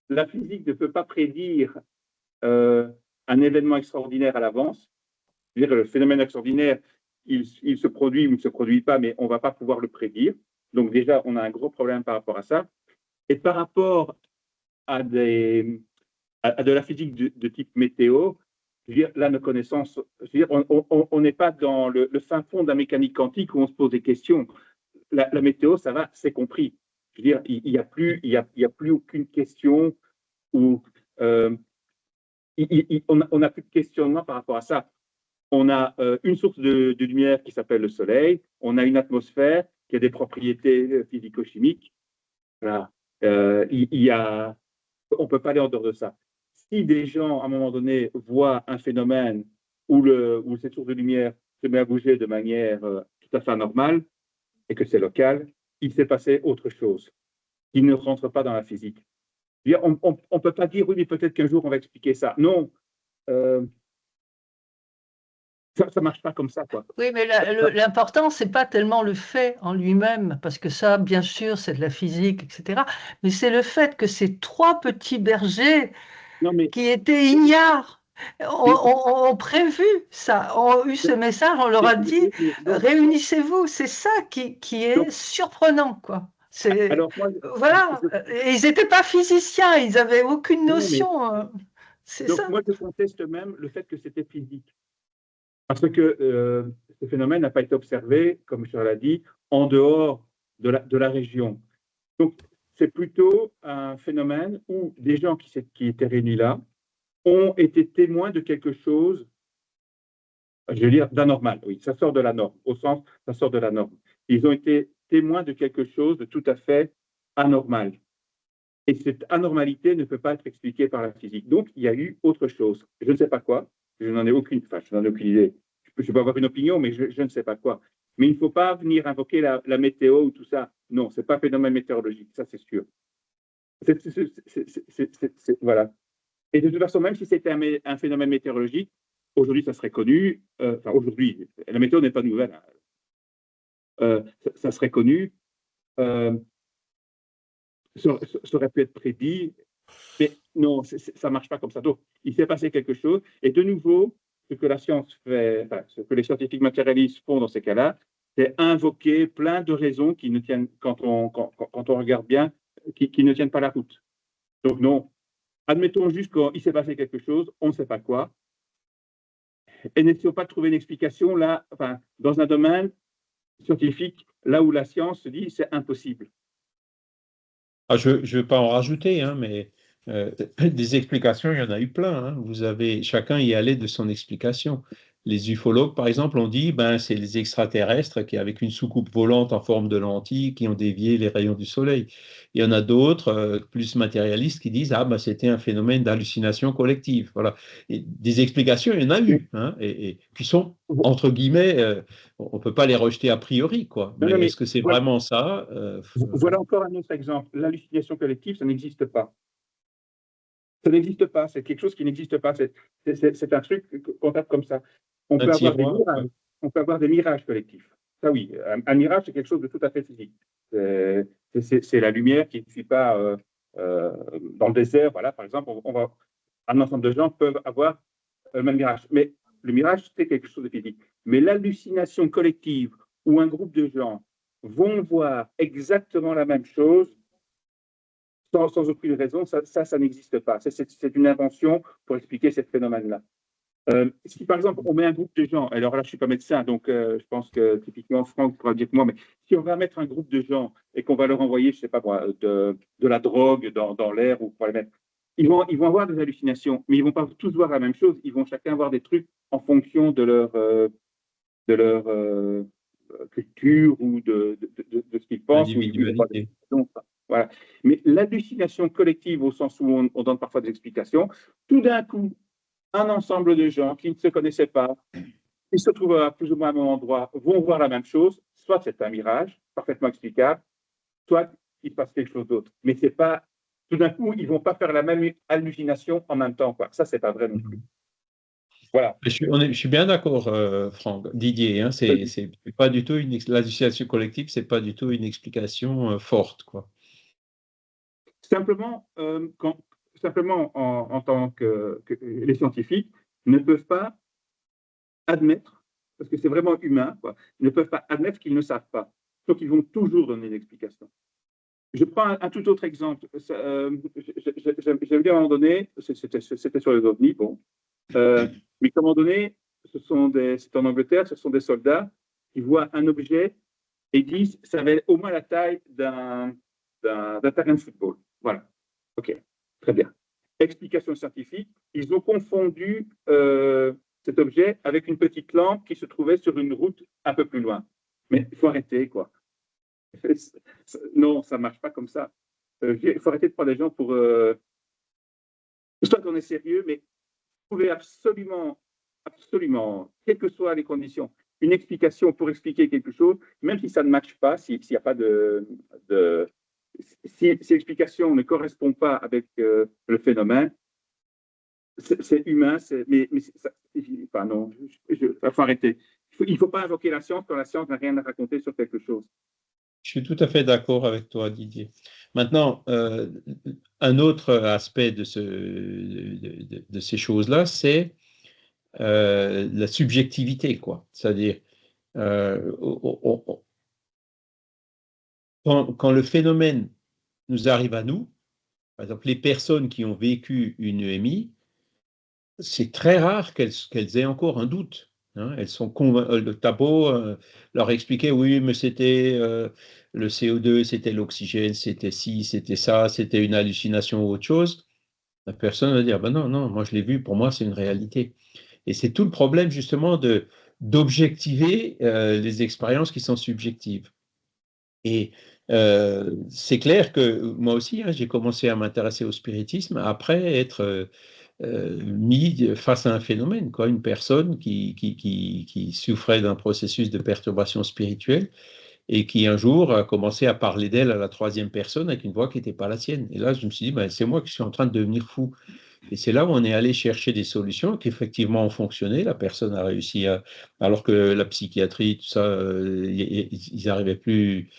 La physique ne peut pas prédire un événement extraordinaire à l'avance. Je veux dire, le phénomène extraordinaire, il se produit ou ne se produit pas, mais on ne va pas pouvoir le prédire. Donc déjà, on a un gros problème par rapport à ça. Et par rapport à de la physique de type météo, je veux dire, là, nos connaissances, je veux dire, on n'est pas dans le fin fond de la mécanique quantique où on se pose des questions. La météo, ça va, c'est compris. Je veux dire, il n'y a plus aucune question où on n'a plus de questionnement par rapport à ça. On a une source de lumière qui s'appelle le Soleil, on a une atmosphère qui a des propriétés physico-chimiques. Voilà. On ne peut pas aller en dehors de ça. Si des gens, à un moment donné, voient un phénomène où cette source de lumière se met à bouger de manière tout à fait anormale et que c'est local, il s'est passé autre chose qui ne rentre pas dans la physique. On ne peut pas dire, oui, mais peut-être qu'un jour on va expliquer ça. Non. Ça ne marche pas comme ça, quoi. Oui, mais l'important, ce n'est pas tellement le fait en lui-même, parce que ça, bien sûr, c'est de la physique, etc. Mais c'est le fait que ces trois petits bergers qui étaient ignares ont prévu ça, ont eu ce message, on leur a dit, réunissez-vous. C'est ça qui est surprenant, quoi. Alors, voilà, et ils n'étaient pas physiciens, ils n'avaient aucune notion. C'est ça. Moi, je conteste même le fait que c'était physique. Parce que ce phénomène n'a pas été observé, comme Charles l'a dit, en dehors de la région. Donc, c'est plutôt un phénomène où des gens qui étaient réunis là ont été témoins de quelque chose, je veux dire, d'anormal. Oui, ça sort de la norme, au sens, ça sort de la norme. Ils ont été témoins de quelque chose de tout à fait anormal. Et cette anormalité ne peut pas être expliquée par la physique. Donc, il y a eu autre chose. Je ne sais pas quoi. Je n'en ai aucune idée. Je peux avoir une opinion, mais je ne sais pas quoi. Mais il ne faut pas venir invoquer la météo ou tout ça. Non, ce n'est pas un phénomène météorologique, ça c'est sûr. Voilà. Et de toute façon, même si c'était un phénomène météorologique, aujourd'hui ça serait connu. Enfin, aujourd'hui, la météo n'est pas nouvelle. Ça serait connu. Ça aurait pu être prédit. Mais non, ça ne marche pas comme ça. Donc, il s'est passé quelque chose. Et de nouveau, ce que la science fait, enfin, ce que les scientifiques matérialistes font dans ces cas-là, c'est invoquer plein de raisons qui ne tiennent, quand on regarde bien, qui ne tiennent pas la route. Donc non, admettons juste qu'il s'est passé quelque chose, on ne sait pas quoi, et n'essayons pas de trouver une explication là, enfin, dans un domaine scientifique, là où la science se dit c'est impossible. Ah, je ne veux pas en rajouter, hein, mais des explications, il y en a eu plein. Hein. Chacun y allait de son explication. Les ufologues, par exemple, ont dit ben, c'est les extraterrestres qui, avec une soucoupe volante en forme de lentille, qui ont dévié les rayons du soleil. Il y en a d'autres, plus matérialistes, qui disent ah ben, c'était un phénomène d'hallucination collective. Voilà. Et des explications, il y en a eu, hein, et qui sont entre guillemets, on ne peut pas les rejeter a priori, quoi. Mais est-ce que c'est vraiment ça? Voilà encore un autre exemple. L'hallucination collective, ça n'existe pas. Ça n'existe pas. C'est quelque chose qui n'existe pas. C'est un truc qu'on tape comme ça. On peut avoir des mirages collectifs. Ça oui, un mirage, c'est quelque chose de tout à fait physique. C'est la lumière qui ne suit pas dans le désert. Voilà, par exemple, un ensemble de gens peuvent avoir le même mirage. Mais le mirage, c'est quelque chose de physique. Mais l'hallucination collective où un groupe de gens vont voir exactement la même chose sans aucune raison, ça n'existe pas. C'est une invention pour expliquer ce phénomène-là. Si par exemple on met un groupe de gens, alors là je ne suis pas médecin, donc je pense que typiquement Franck pourra dire que moi, mais si on va mettre un groupe de gens et qu'on va leur envoyer, je ne sais pas moi, de la drogue dans l'air ou pour les mettre, ils vont avoir des hallucinations, mais ils ne vont pas tous voir la même chose, ils vont chacun voir des trucs en fonction de leur culture ou de ce qu'ils pensent. Voilà. Mais l'hallucination collective, au sens où on donne parfois des explications, tout d'un coup, un ensemble de gens qui ne se connaissaient pas, ils se trouvent à plus ou moins au même endroit, vont voir la même chose, soit c'est un mirage, parfaitement explicable, soit il se passe quelque chose d'autre. Mais c'est pas, tout d'un coup, ils ne vont pas faire la même hallucination en même temps, quoi. Ça, c'est pas vrai non plus. Voilà. Je suis bien d'accord, Franck, Didier. Hein, c'est pas du tout l'hallucination collective, c'est pas du tout une explication forte, quoi. Simplement, en tant que les scientifiques ne peuvent pas admettre, parce que c'est vraiment humain, quoi, ils ne peuvent pas admettre qu'ils ne savent pas. Donc, ils vont toujours donner une explication. Je prends un tout autre exemple. J'ai vu à un moment donné, c'était sur les ovnis, bon, mais à un moment donné, c'est en Angleterre, ce sont des soldats qui voient un objet et disent ça avait au moins la taille d'un terrain de football. Voilà. OK, très bien. Explication scientifique, ils ont confondu cet objet avec une petite lampe qui se trouvait sur une route un peu plus loin. Mais il faut arrêter, quoi. Non, ça ne marche pas comme ça. Il faut arrêter de prendre les gens pour... Soit qu'on est sérieux, mais trouver absolument, quelles que soient les conditions, une explication pour expliquer quelque chose, même si ça ne matche pas, s'il n'y a pas si l'explication ne correspond pas avec le phénomène, c'est humain, mais enfin, non, il faut arrêter. Il ne faut pas invoquer la science quand la science n'a rien à raconter sur quelque chose. Je suis tout à fait d'accord avec toi, Didier. Maintenant, un autre aspect de ces choses-là, c'est la subjectivité, quoi. C'est-à-dire, quand le phénomène nous arrive à nous, par exemple, les personnes qui ont vécu une EMI, c'est très rare qu'elles aient encore un doute. Hein. Elles sont le tableau leur expliquait, oui, mais c'était le CO2, c'était l'oxygène, c'était ci, c'était ça, c'était une hallucination ou autre chose. La personne va dire, ben non, non, moi je l'ai vu, pour moi c'est une réalité. Et c'est tout le problème justement d'objectiver les expériences qui sont subjectives. Et c'est clair que moi aussi, hein, j'ai commencé à m'intéresser au spiritisme après être mis face à un phénomène, quoi, une personne qui souffrait d'un processus de perturbation spirituelle et qui un jour a commencé à parler d'elle à la troisième personne avec une voix qui n'était pas la sienne. Et là, je me suis dit, ben, c'est moi qui suis en train de devenir fou. Et c'est là où on est allé chercher des solutions qui effectivement ont fonctionné. La personne a réussi alors que la psychiatrie, tout ça, ils n'arrivaient plus.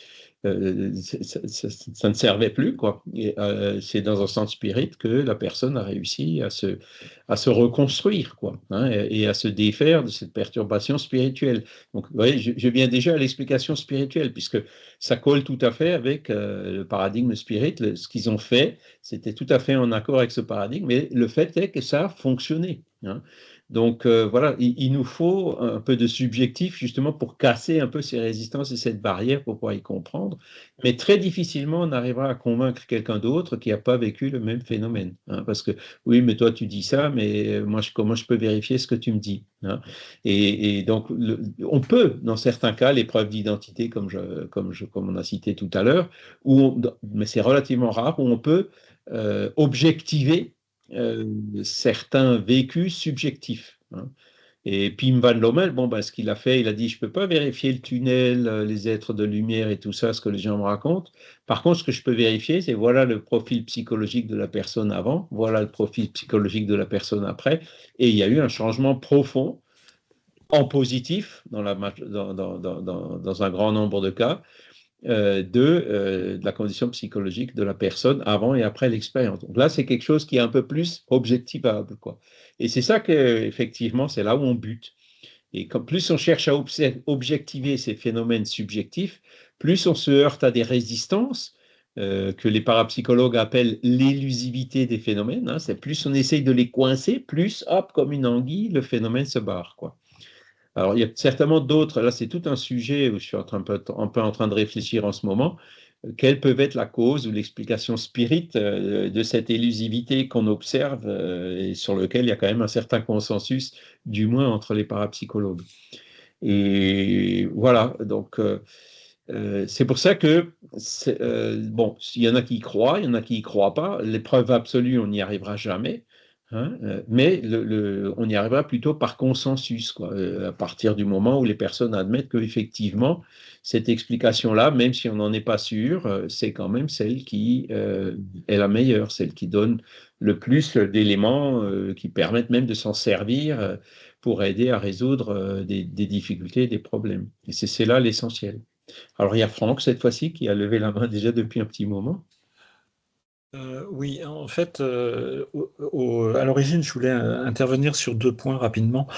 ça ne servait plus, quoi. Et, c'est dans un centre spirit que la personne a réussi à se reconstruire, quoi, hein, et à se défaire de cette perturbation spirituelle. Donc, vous voyez, je viens déjà à l'explication spirituelle, puisque ça colle tout à fait avec le paradigme spirit. Ce qu'ils ont fait, c'était tout à fait en accord avec ce paradigme, mais le fait est que ça a fonctionné, hein. Donc voilà, il nous faut un peu de subjectif justement pour casser un peu ces résistances et cette barrière pour pouvoir y comprendre. Mais très difficilement on arrivera à convaincre quelqu'un d'autre qui n'a pas vécu le même phénomène, hein, parce que oui, mais toi tu dis ça, mais moi comment je peux vérifier ce que tu me dis, hein. Et donc on peut, dans certains cas, les preuves d'identité, comme on a cité tout à l'heure, mais c'est relativement rare, où on peut objectiver certains vécus subjectifs, hein. Et Pim Van Lommel, bon, ben, ce qu'il a fait, il a dit, je ne peux pas vérifier le tunnel, les êtres de lumière et tout ça, ce que les gens me racontent. Par contre, ce que je peux vérifier, c'est voilà le profil psychologique de la personne avant, voilà le profil psychologique de la personne après. Et il y a eu un changement profond, en positif, dans un grand nombre de cas, de la condition psychologique de la personne avant et après l'expérience. Donc là, c'est quelque chose qui est un peu plus objectivable, quoi. Et c'est ça que, effectivement, c'est là où on bute. Et plus on cherche à objectiver ces phénomènes subjectifs, plus on se heurte à des résistances que les parapsychologues appellent l'élusivité des phénomènes, hein. C'est plus on essaye de les coincer, plus, hop, comme une anguille, le phénomène se barre, quoi. Alors, il y a certainement d'autres, là c'est tout un sujet où je suis un peu en train de réfléchir en ce moment, quelle peut être la cause ou l'explication spirit de cette élusivité qu'on observe et sur lequel il y a quand même un certain consensus, du moins entre les parapsychologues. Et voilà, donc c'est pour ça que, bon, il y en a qui y croient, il y en a qui y croient pas, l'épreuve absolue, on n'y arrivera jamais. Hein, mais on y arrivera plutôt par consensus, quoi, à partir du moment où les personnes admettent qu'effectivement, cette explication-là, même si on n'en est pas sûr, c'est quand même celle qui est la meilleure, celle qui donne le plus d'éléments qui permettent même de s'en servir pour aider à résoudre des difficultés et des problèmes. Et c'est là l'essentiel. Alors il y a Franck cette fois-ci qui a levé la main déjà depuis un petit moment. Oui, en fait, à l'origine, je voulais intervenir sur 2 points rapidement.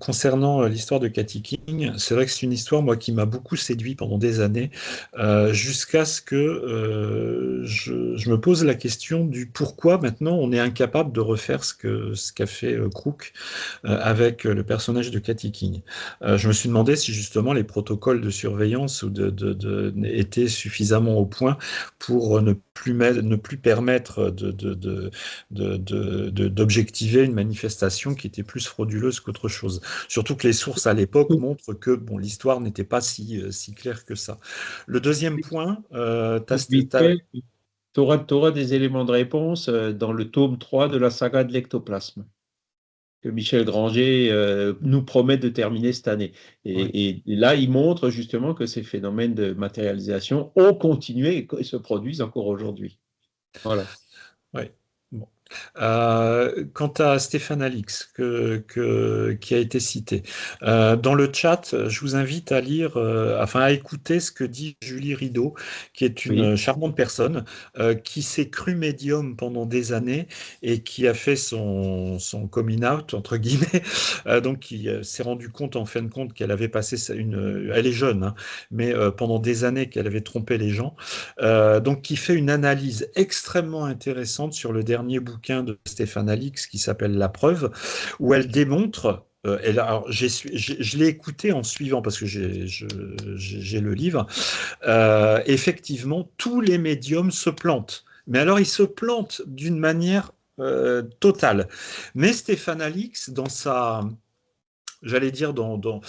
Concernant l'histoire de Katy King, c'est vrai que c'est une histoire, moi, qui m'a beaucoup séduit pendant des années, jusqu'à ce que je me pose la question du pourquoi maintenant on est incapable de refaire ce qu'a fait Crook avec le personnage de Katy King. Je me suis demandé si justement les protocoles de surveillance étaient suffisamment au point pour ne plus permettre d'objectiver une manifestation qui était plus frauduleuse qu'autre chose. Surtout que les sources à l'époque montrent que bon, l'histoire n'était pas si claire que ça. Le deuxième point, tu auras des éléments de réponse dans le tome 3 de la saga de l'ectoplasme, que Michel Granger nous promet de terminer cette année. Et là, il montre justement que ces phénomènes de matérialisation ont continué et se produisent encore aujourd'hui. Voilà. Oui. Bon. Quant à Stéphane Alix, qui a été cité, dans le chat, je vous invite à lire, à écouter ce que dit Julie Rideau, qui est une charmante personne, qui s'est crue médium pendant des années et qui a fait son coming out, entre guillemets, donc qui s'est rendu compte, en fin de compte, qu'elle avait passé elle est jeune, hein, mais pendant des années qu'elle avait trompé les gens, donc qui fait une analyse extrêmement intéressante sur le dernier bouquin de Stéphane Alix qui s'appelle La Preuve, où elle démontre, je l'ai écouté en suivant parce que j'ai le livre, effectivement, tous les médiums se plantent. Mais alors, ils se plantent d'une manière totale. Mais Stéphane Alix, j'allais dire, dans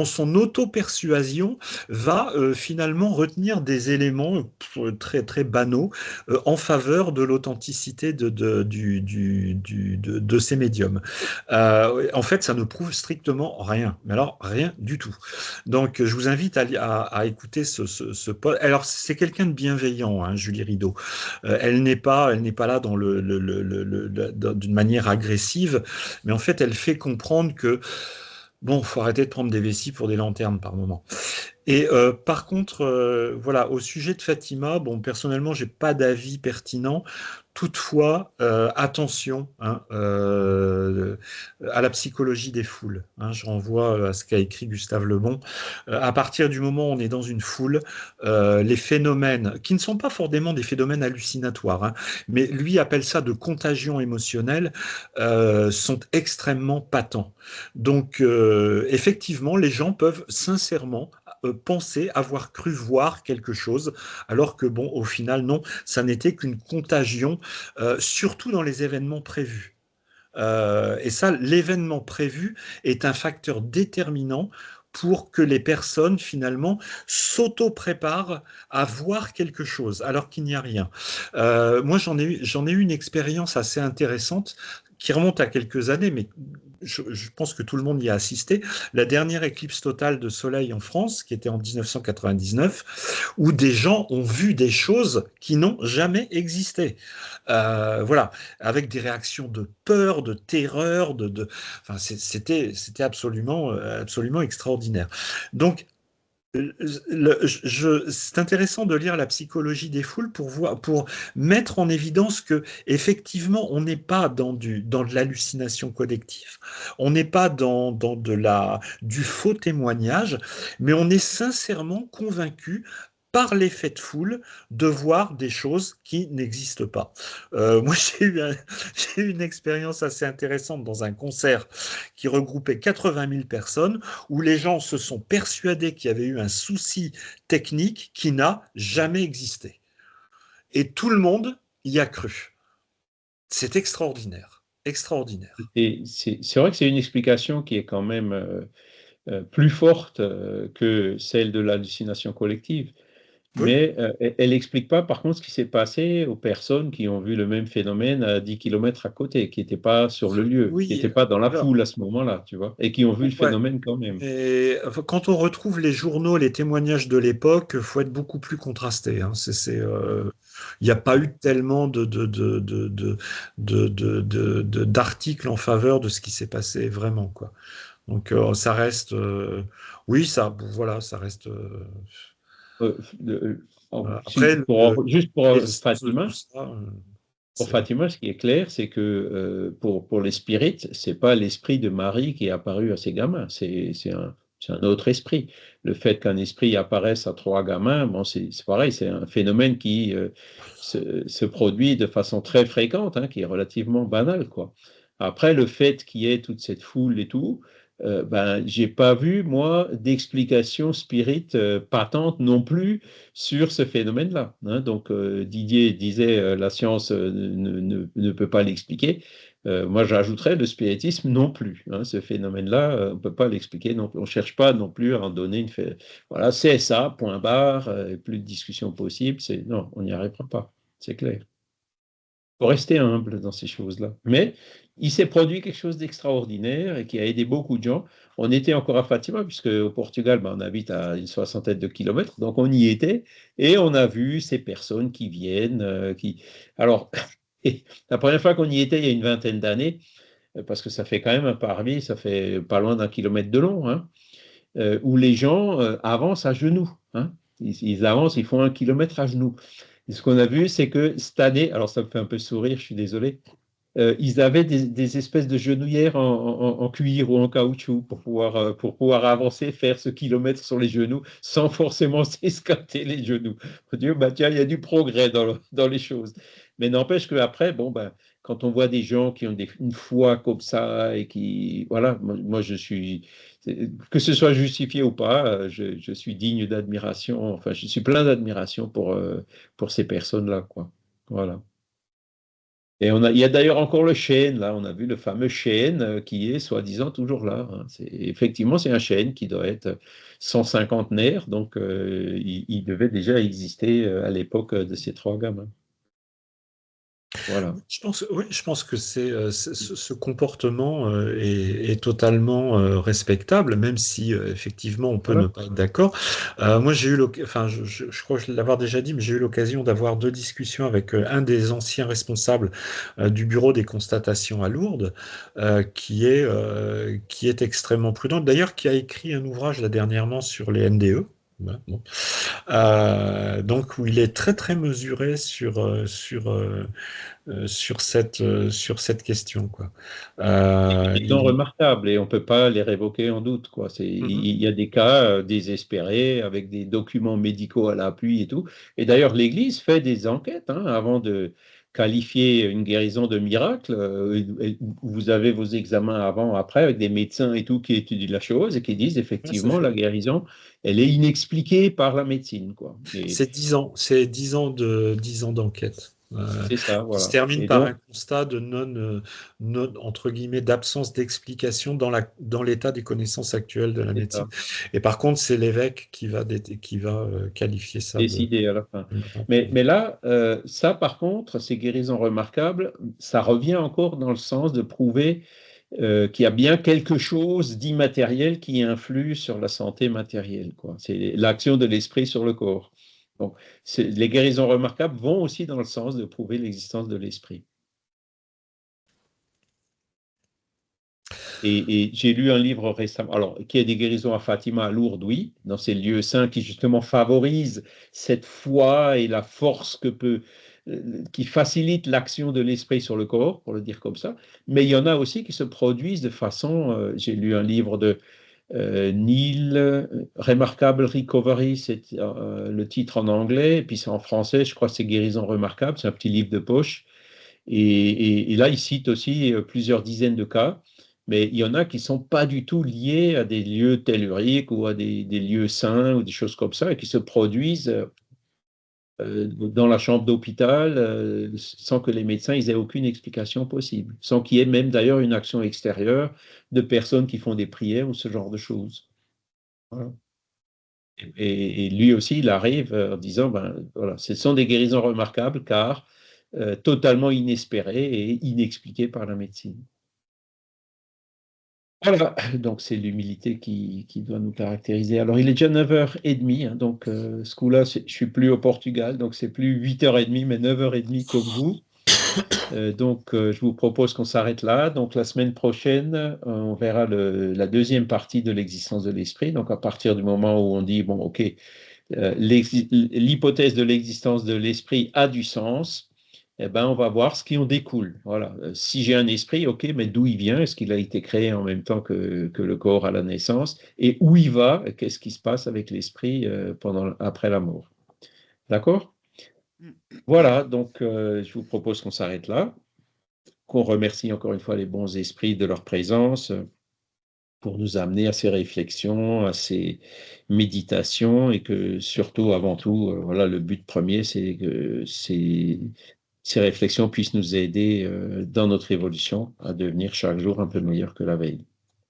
son auto-persuasion, va finalement retenir des éléments très, très banaux en faveur de l'authenticité de ces médiums. En fait, ça ne prouve strictement rien, mais alors rien du tout. Donc, je vous invite à écouter ce poste. Alors, c'est quelqu'un de bienveillant, hein, Julie Rideau. Elle n'est pas là d'une manière agressive, mais en fait, elle fait comprendre que bon, faut arrêter de prendre des vessies pour des lanternes par moment. Et par contre, voilà, au sujet de Fatima, bon, personnellement, j'ai pas d'avis pertinent. Toutefois, attention hein, à la psychologie des foules. Hein. Je renvoie à ce qu'a écrit Gustave Le Bon. À partir du moment où on est dans une foule, les phénomènes, qui ne sont pas forcément des phénomènes hallucinatoires, hein, mais lui appelle ça de contagion émotionnelle, sont extrêmement patents. Donc, effectivement, les gens peuvent sincèrement penser avoir cru voir quelque chose, alors que bon, au final, non, ça n'était qu'une contagion, surtout dans les événements prévus. Et ça, l'événement prévu est un facteur déterminant pour que les personnes, finalement, s'auto-préparent à voir quelque chose, alors qu'il n'y a rien. Moi, j'en ai eu une expérience assez intéressante qui remonte à quelques années, mais je pense que tout le monde y a assisté. La dernière éclipse totale de soleil en France, qui était en 1999, où des gens ont vu des choses qui n'ont jamais existé. Voilà, avec des réactions de peur, de terreur, enfin, c'était absolument, absolument extraordinaire. Donc, c'est intéressant de lire la psychologie des foules pour voir, pour mettre en évidence que effectivement, on n'est pas dans de l'hallucination collective, on n'est pas dans du faux témoignage, mais on est sincèrement convaincu par l'effet de foule de voir des choses qui n'existent pas. Moi, j'ai eu une expérience assez intéressante dans un concert qui regroupait 80 000 personnes où les gens se sont persuadés qu'il y avait eu un souci technique qui n'a jamais existé. Et tout le monde y a cru. C'est extraordinaire. Extraordinaire. Et c'est vrai que c'est une explication qui est quand même plus forte que celle de l'hallucination collective. Oui. Mais elle n'explique pas, par contre, ce qui s'est passé aux personnes qui ont vu le même phénomène à 10 km à côté, qui n'étaient pas sur le lieu, qui Oui, n'étaient pas dans la alors, foule à ce moment-là, tu vois, et qui ont vu le ouais. phénomène quand même. Et enfin, quand on retrouve les journaux, les témoignages de l'époque, il faut être beaucoup plus contrasté. Hein. Il n'y a pas eu tellement d'articles en faveur de ce qui s'est passé vraiment, quoi. Donc ça reste, oui, ça, voilà, ça reste. Euh, Après, juste pour l'existence de Fatima, tout ça, pour c'est Fatima, ce qui est clair, c'est que pour les spirites, c'est pas l'esprit de Marie qui est apparu à ces gamins, c'est un autre esprit. Le fait qu'un esprit apparaisse à trois gamins, bon, c'est pareil, c'est un phénomène qui se produit de façon très fréquente, hein, qui est relativement banal, quoi. Après, le fait qu'il y ait toute cette foule et tout, ben, j'ai pas vu, moi, d'explication spirit patente non plus sur ce phénomène-là. Hein. Donc, Didier disait la science ne peut pas l'expliquer. Moi, j'ajouterais le spiritisme non plus. Hein. Ce phénomène-là, on ne peut pas l'expliquer non plus. On ne cherche pas non plus à en donner une fait. Voilà, c'est ça, point barre, plus de discussion possible. Non, on n'y arrivera pas. C'est clair. Il faut rester humble dans ces choses-là. Mais il s'est produit quelque chose d'extraordinaire et qui a aidé beaucoup de gens. On était encore à Fatima, puisque au Portugal, ben, on habite à une soixantaine de kilomètres, donc on y était et on a vu ces personnes qui viennent. Alors, la première fois qu'on y était, il y a une vingtaine d'années, parce que ça fait quand même un parvis, ça fait pas loin d'un kilomètre de long, hein, où les gens avancent à genoux. Hein. Ils avancent, ils font 1 kilomètre à genoux. Et ce qu'on a vu, c'est que cette année, alors ça me fait un peu sourire, je suis désolé, ils avaient des espèces de genouillères en cuir ou en caoutchouc pour pouvoir avancer, faire ce kilomètre sur les genoux sans forcément s'escater les genoux. On dit, bah, tiens, il y a du progrès dans les choses. Mais n'empêche qu'après, bon, ben, quand on voit des gens qui ont une foi comme ça et qui, voilà, moi je suis, que ce soit justifié ou pas, je suis digne d'admiration, enfin, je suis plein d'admiration pour ces personnes-là, quoi. Voilà. Et il y a d'ailleurs encore le chêne, là, on a vu le fameux chêne qui est soi-disant toujours là. Hein. Effectivement, c'est un chêne qui doit être 150 nerfs, donc il devait déjà exister à l'époque de ces trois gamins. Voilà. Oui, je pense que ce comportement est totalement respectable, même si effectivement on peut Voilà. ne pas être d'accord. Moi, enfin, je crois l'avoir déjà dit, mais j'ai eu l'occasion d'avoir deux discussions avec un des anciens responsables du bureau des constatations à Lourdes, qui est extrêmement prudent. D'ailleurs, qui a écrit un ouvrage là dernièrement sur les NDE. Voilà, bon. Donc, où il est très très mesuré sur cette question, quoi. Ils sont remarquables et on ne peut pas les révoquer en doute, quoi. Il y a des cas désespérés avec des documents médicaux à l'appui et tout. Et d'ailleurs, l'Église fait des enquêtes avant de qualifier une guérison de miracle. Vous avez vos examens avant, après, avec des médecins et tout qui étudient la chose et qui disent effectivement la guérison, elle est inexpliquée par la médecine, quoi. C'est 10 ans, c'est 10 ans d'enquête. C'est ça, Qui voilà. se termine Et par donc, un constat de entre guillemets, d'absence d'explication dans l'état des connaissances actuelles de la c'est médecine. ça. Et par contre, c'est l'évêque qui va qualifier ça de. Décidé à la fin. Mais là, ça, par contre, ces guérisons remarquables, ça revient encore dans le sens de prouver qu'il y a bien quelque chose d'immatériel qui influe sur la santé matérielle, quoi. C'est l'action de l'esprit sur le corps. Donc, les guérisons remarquables vont aussi dans le sens de prouver l'existence de l'esprit. Et j'ai lu un livre récemment, alors, qui est des guérisons à Fatima, à Lourdes, oui, dans ces lieux saints qui justement favorisent cette foi et la force qui facilite l'action de l'esprit sur le corps, pour le dire comme ça. Mais il y en a aussi qui se produisent de façon, j'ai lu un livre de Neil, Remarkable Recovery, c'est le titre en anglais, et puis c'est en français, je crois que c'est Guérison remarquable, c'est un petit livre de poche. Et là, il cite aussi plusieurs dizaines de cas, mais il y en a qui ne sont pas du tout liés à des lieux telluriques ou à des lieux saints ou des choses comme ça, et qui se produisent dans la chambre d'hôpital sans que les médecins aient aucune explication possible, sans qu'il y ait même d'ailleurs une action extérieure de personnes qui font des prières ou ce genre de choses. Voilà. Et lui aussi, il arrive en disant, ben, voilà, ce sont des guérisons remarquables car totalement inespérées et inexpliquées par la médecine. Voilà, donc c'est l'humilité qui doit nous caractériser. Alors, il est déjà 9h30, donc ce coup-là, je ne suis plus au Portugal, donc c'est plus 8h30, mais 9h30 comme vous. Donc, je vous propose qu'on s'arrête là. Donc, la semaine prochaine, on verra la deuxième partie de l'existence de l'esprit. Donc, à partir du moment où on dit, bon, OK, l'hypothèse de l'existence de l'esprit a du sens, eh ben, on va voir ce qui en découle. Voilà. Si j'ai un esprit, OK, mais d'où il vient? Est-ce qu'il a été créé en même temps que le corps à la naissance? Et où il va? Qu'est-ce qui se passe avec l'esprit après la mort? D'accord? Voilà, donc je vous propose qu'on s'arrête là, qu'on remercie encore une fois les bons esprits de leur présence pour nous amener à ces réflexions, à ces méditations, et que surtout, avant tout, voilà, le but premier, c'est que ces réflexions puissent nous aider dans notre évolution à devenir chaque jour un peu meilleur que la veille.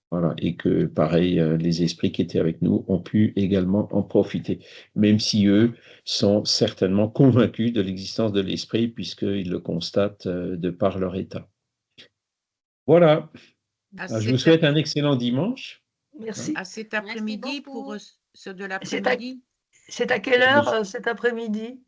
Voilà, et que pareil, les esprits qui étaient avec nous ont pu également en profiter, même si eux sont certainement convaincus de l'existence de l'esprit, puisqu'ils le constatent de par leur état. Voilà. Je vous souhaite un excellent dimanche. Merci. À cet après-midi pour ceux de l'après-midi. C'est à quelle heure cet après-midi?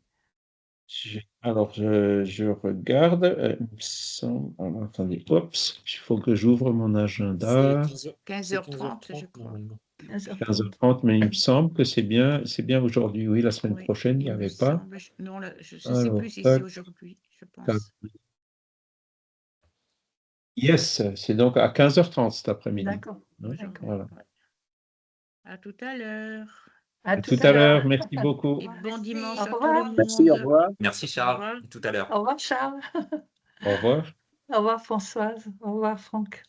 Alors, je regarde. Il me semble... Alors, attendez, oups, il faut que j'ouvre mon agenda. 15h30, je crois. 15h30, mais il me semble que c'est bien aujourd'hui. Oui, la semaine prochaine, il n'y avait pas. Non, je ne sais plus si c'est aujourd'hui, je pense. Yes, c'est donc à 15h30 cet après-midi. D'accord. Voilà. À tout à l'heure. À tout à l'heure. Merci beaucoup. Et bon dimanche à tout revoir. le monde. Merci, au revoir. Merci Charles. À tout à l'heure. Au revoir Charles. Au revoir. Au revoir Françoise. Au revoir Franck.